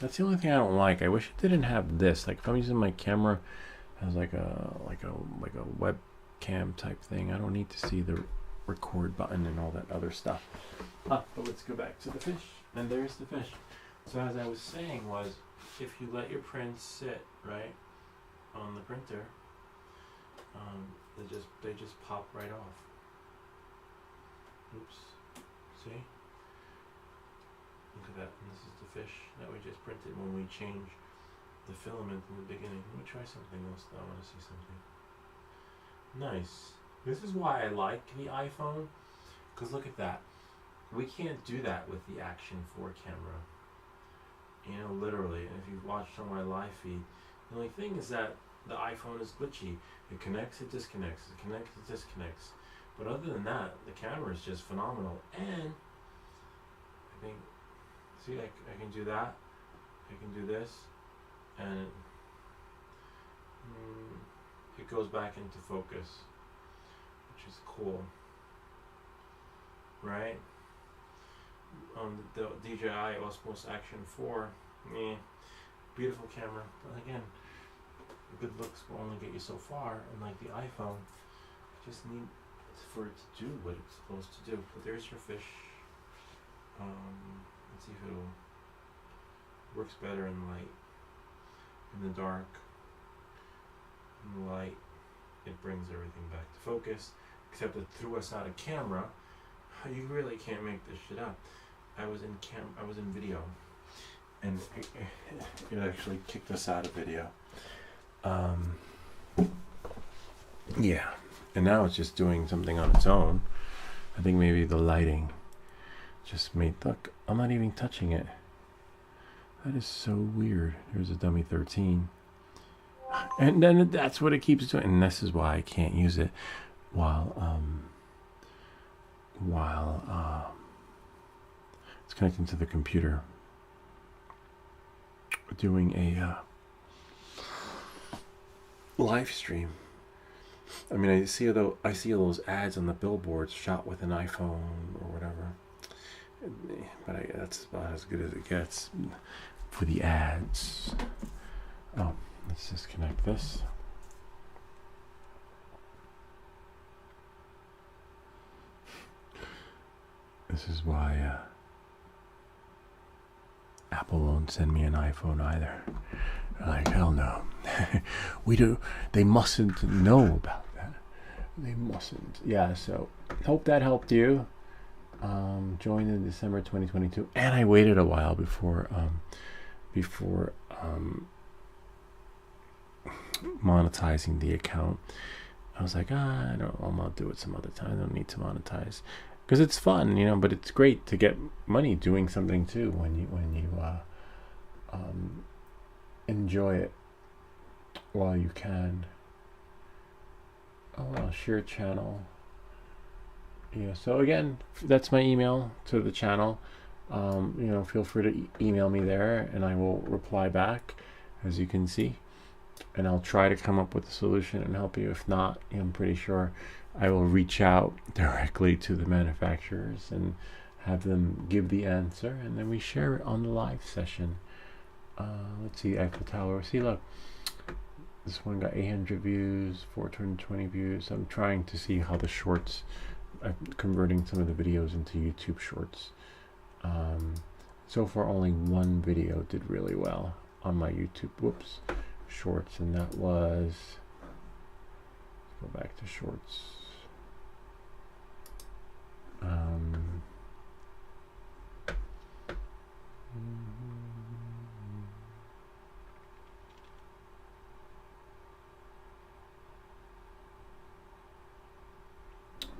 That's the only thing I don't like. I wish it didn't have this. Like if I'm using my camera as like a webcam type thing, I don't need to see the record button and all that other stuff. But let's go back to the fish. And there's the fish. So as I was saying was, if you let your prints sit right on the printer, they just pop right off. Oops. See? Look at that. And this is the fish that we just printed when we changed the filament in the beginning. Let me try something else though. I want to see something. Nice. This is why I like the iPhone, because look at that. We can't do that with the Action 4 camera. You know, literally. And if you've watched on my live feed, the only thing is that the iPhone is glitchy. It connects, it disconnects, it connects, it disconnects. But other than that, the camera is just phenomenal. And I think, see, I can do that. I can do this, and it goes back into focus, which is cool, right? The DJI Osmos Action 4, beautiful camera, but again, good looks will only get you so far, and like the iPhone, you just need for it to do what it's supposed to do. But there's your fish. Let's see if it'll works better in light. In the dark, in the light, it brings everything back to focus. Except it threw us out of camera. You really can't make this shit up. I was in video, and it actually kicked us out of video. Yeah, and now it's just doing something on its own. I think maybe the lighting just made. Look, I'm not even touching it. That is so weird. There's a dummy 13, and then that's what it keeps doing. And this is why I can't use it while it's connecting to the computer. Doing a live stream. I mean, I see those ads on the billboards shot with an iPhone or whatever, but that's about as good as it gets for the ads. Oh, let's disconnect this. This is why Apple won't send me an iPhone either. They're like, hell no. They mustn't know about that. They mustn't. Yeah, so hope that helped you. Joined in December 2022, and I waited a while before monetizing the account. I was like, I'm gonna do it some other time. I don't need to monetize because it's fun, but it's great to get money doing something too when you enjoy it while you can. I'll share channel. Yeah, so again, that's my email to the channel. Feel free to email me there and I will reply back, as you can see, and I'll try to come up with a solution and help you. If not, I'm pretty sure I will reach out directly to the manufacturers and have them give the answer, and then we share it on the live session. Let's see, Eiffel Tower. See, look, this one got 800 views, 420 views. I'm trying to see how the shorts, I'm converting some of the videos into YouTube shorts. So far, only one video did really well on my YouTube shorts, and that was, let's go back to shorts.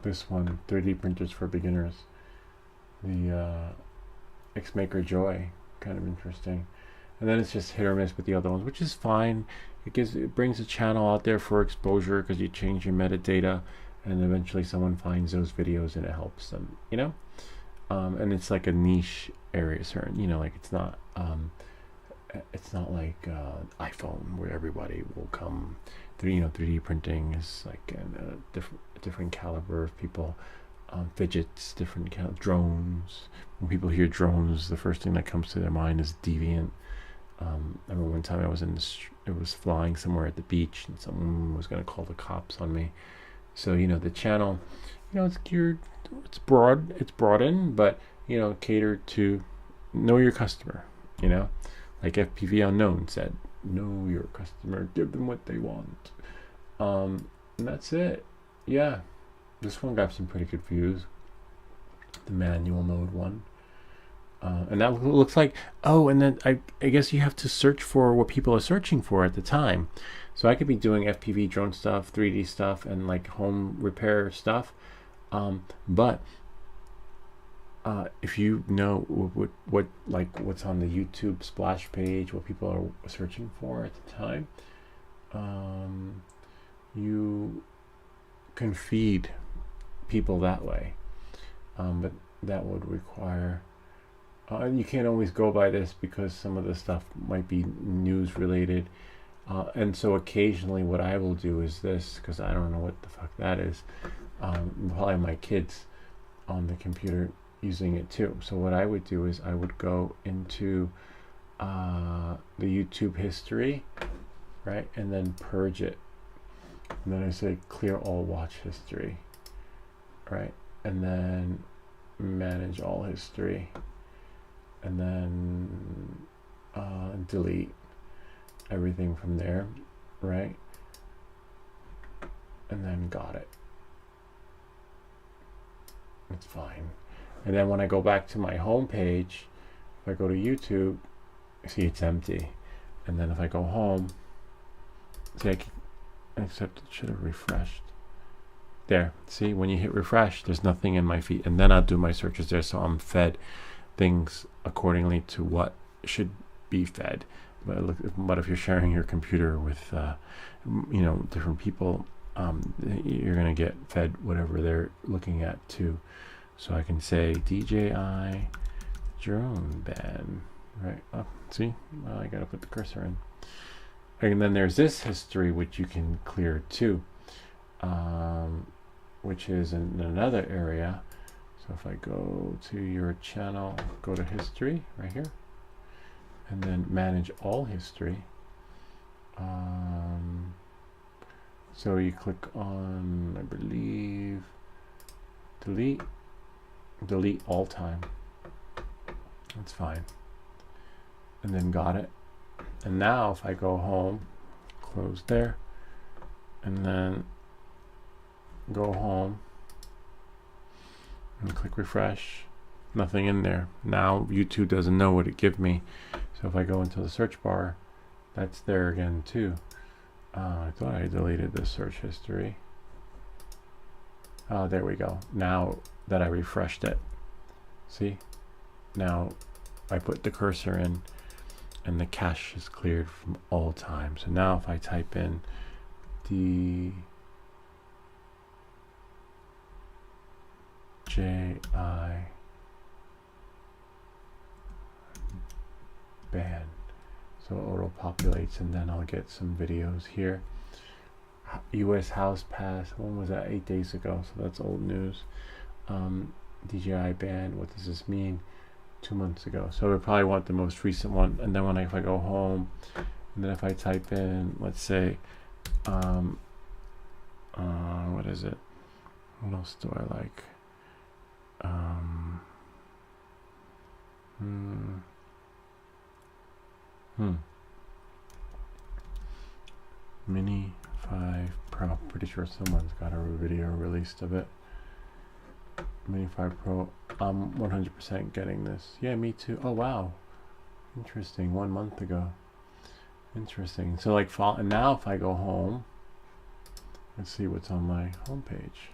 This one, 3D printers for beginners. The Xmaker Joy, kind of interesting. And then it's just hit or miss with the other ones, which is fine. It brings a channel out there for exposure because you change your metadata, and eventually someone finds those videos and it helps them, and it's like a niche area, certain, like it's not like iPhone where everybody will come. 3D printing is like a different caliber of people. Fidgets, different drones. When people hear drones, the first thing that comes to their mind is Deviant, I remember one time I was it was flying somewhere at the beach, and someone was going to call the cops on me. So the channel, it's geared, it's brought in, but catered to know your customer. Like FPV Unknown said, know your customer, give them what they want. And that's it. Yeah, this one got some pretty good views. The manual mode one. And that looks like, and then I guess you have to search for what people are searching for at the time. So I could be doing FPV drone stuff, 3D stuff, and like home repair stuff. But if you know what's on the YouTube splash page, what people are searching for at the time, you can feed people that way. But that would require, you can't always go by this because some of the stuff might be news related. And so occasionally what I will do is this, because I don't know what the fuck that is. Probably my kids on the computer using it too. So what I would do is I would go into the YouTube history, right? And then purge it. And then I say clear all watch history, right? And then manage all history. And then delete everything from there, right? And then got it. It's fine. And then when I go back to my home page, if I go to YouTube, see it's empty. And then if I go home, see, except it should have refreshed. There, see, when you hit refresh, there's nothing in my feed. And then I'll do my searches there, so I'm fed things accordingly to what should be fed. But if you're sharing your computer with different people, you're gonna get fed whatever they're looking at too. So I can say DJI drone band, right? Oh, see, well, I gotta put the cursor in. And then there's this history which you can clear too, which is in another area. So if I go to your channel, go to history right here, and then manage all history. So you click on, I believe, delete all time. That's fine. And then got it. And now if I go home, close there, and then go home and click refresh, nothing in there. Now YouTube doesn't know what it gives me. So if I go into the search bar, that's there again too. I thought I deleted the search history. There we go. Now that I refreshed it, see, now I put the cursor in and the cache is cleared from all time. So now if I type in DJI band, so it auto populates, and then I'll get some videos here. US House Pass, when was that? 8 days ago, so that's old news. DJI band, what does this mean? 2 months ago. So we probably want the most recent one. And then if I go home, and then if I type in, let's say, what is it? What else do I like? Mini 5 Pro. Pretty sure someone's got a video released of it. Mini 5 Pro. I'm 100% getting this. Yeah, me too. Oh wow, interesting. 1 month ago. Interesting. So like, and now if I go home, let's see what's on my home page.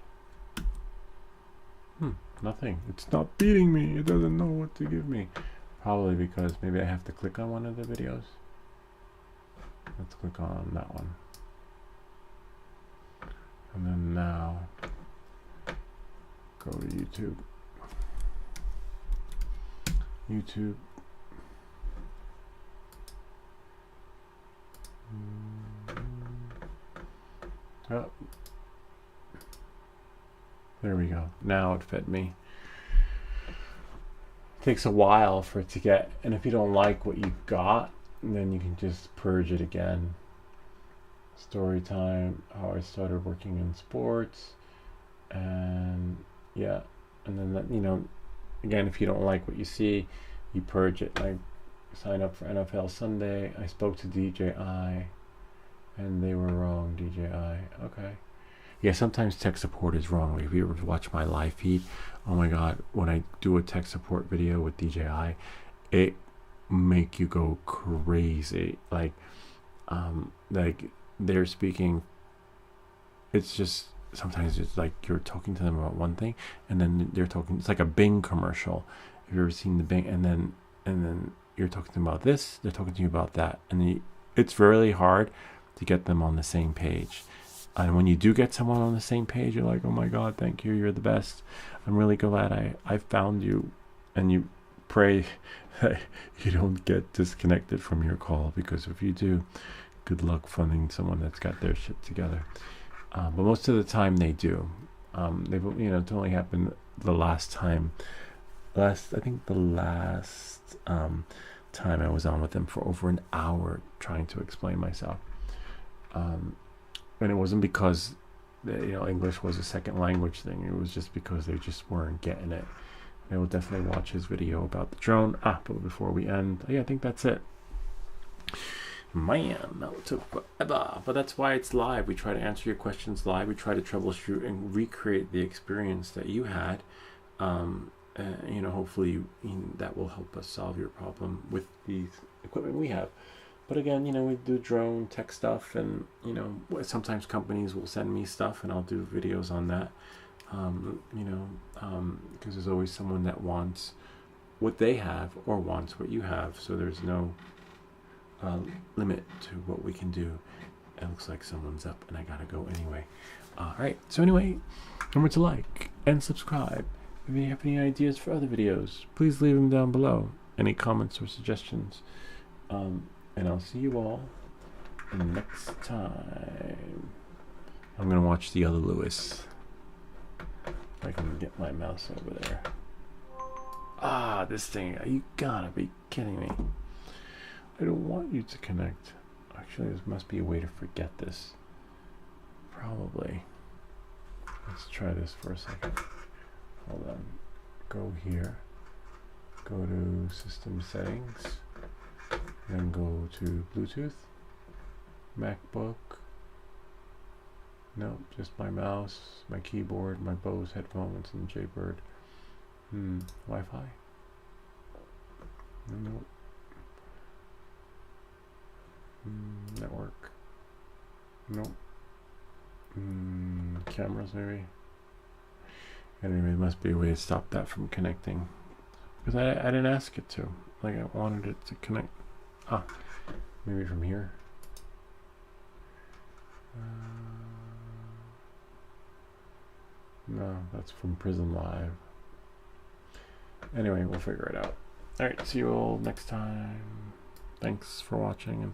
Nothing. It's not beating me. It doesn't know what to give me. Probably because maybe I have to click on one of the videos. Let's click on that one. And then now go to YouTube. Oh. There we go. Now it fed me. Takes a while for it to get, and if you don't like what you got, And then you can just purge it again. Story time, how I started working in sports, and yeah, and then that, again, if you don't like what you see, you purge it. Like, sign up for NFL Sunday. I spoke to DJI, and they were wrong. DJI, okay. Yeah, sometimes tech support is wrong. Like, if you ever watch my live feed, oh my god, when I do a tech support video with DJI, it make you go crazy. Like they're speaking, it's just, sometimes it's like you're talking to them about one thing, and then they're talking, it's like a Bing commercial. Have you ever seen the Bing? And then you're talking to them about this, they're talking to you about that, and it's really hard to get them on the same page. And when you do get someone on the same page, you're like, oh my god, thank you, you're the best, I'm really glad I found you. And you pray that you don't get disconnected from your call, because if you do, good luck finding someone that's got their shit together. But most of the time they do. It's only happened the last time. I think the last time I was on with them for over an hour trying to explain myself. And it wasn't because English was a second language thing. It was just because they just weren't getting it. I will definitely watch his video about the drone. But before we end, I think that's it. Man, that took forever. But that's why it's live. We try to answer your questions live. We try to troubleshoot and recreate the experience that you had. Hopefully that will help us solve your problem with the equipment we have. But again, we do drone tech stuff, and sometimes companies will send me stuff, and I'll do videos on that. Because there's always someone that wants what they have or wants what you have, so there's no limit to what we can do. It looks like someone's up, and I gotta go anyway. All right, so anyway, remember to like and subscribe. If you have any ideas for other videos, please leave them down below. Any comments or suggestions. And I'll see you all next time. I'm gonna watch The Other Lewis. If I can get my mouse over there. This thing, you gotta be kidding me. I don't want you to connect. Actually, there must be a way to forget this. Probably. Let's try this for a second. Hold on. Go here. Go to System Settings. Then go to Bluetooth. MacBook. No, just my mouse, my keyboard, my Bose headphones, and Jaybird. Wi-Fi? Nope. Network. Nope. Cameras maybe. Anyway, there must be a way to stop that from connecting, because I didn't ask it to. Like, I wanted it to connect. Maybe from here. No, that's from Prism Live. Anyway, we'll figure it out. Alright, see you all next time. Thanks for watching, and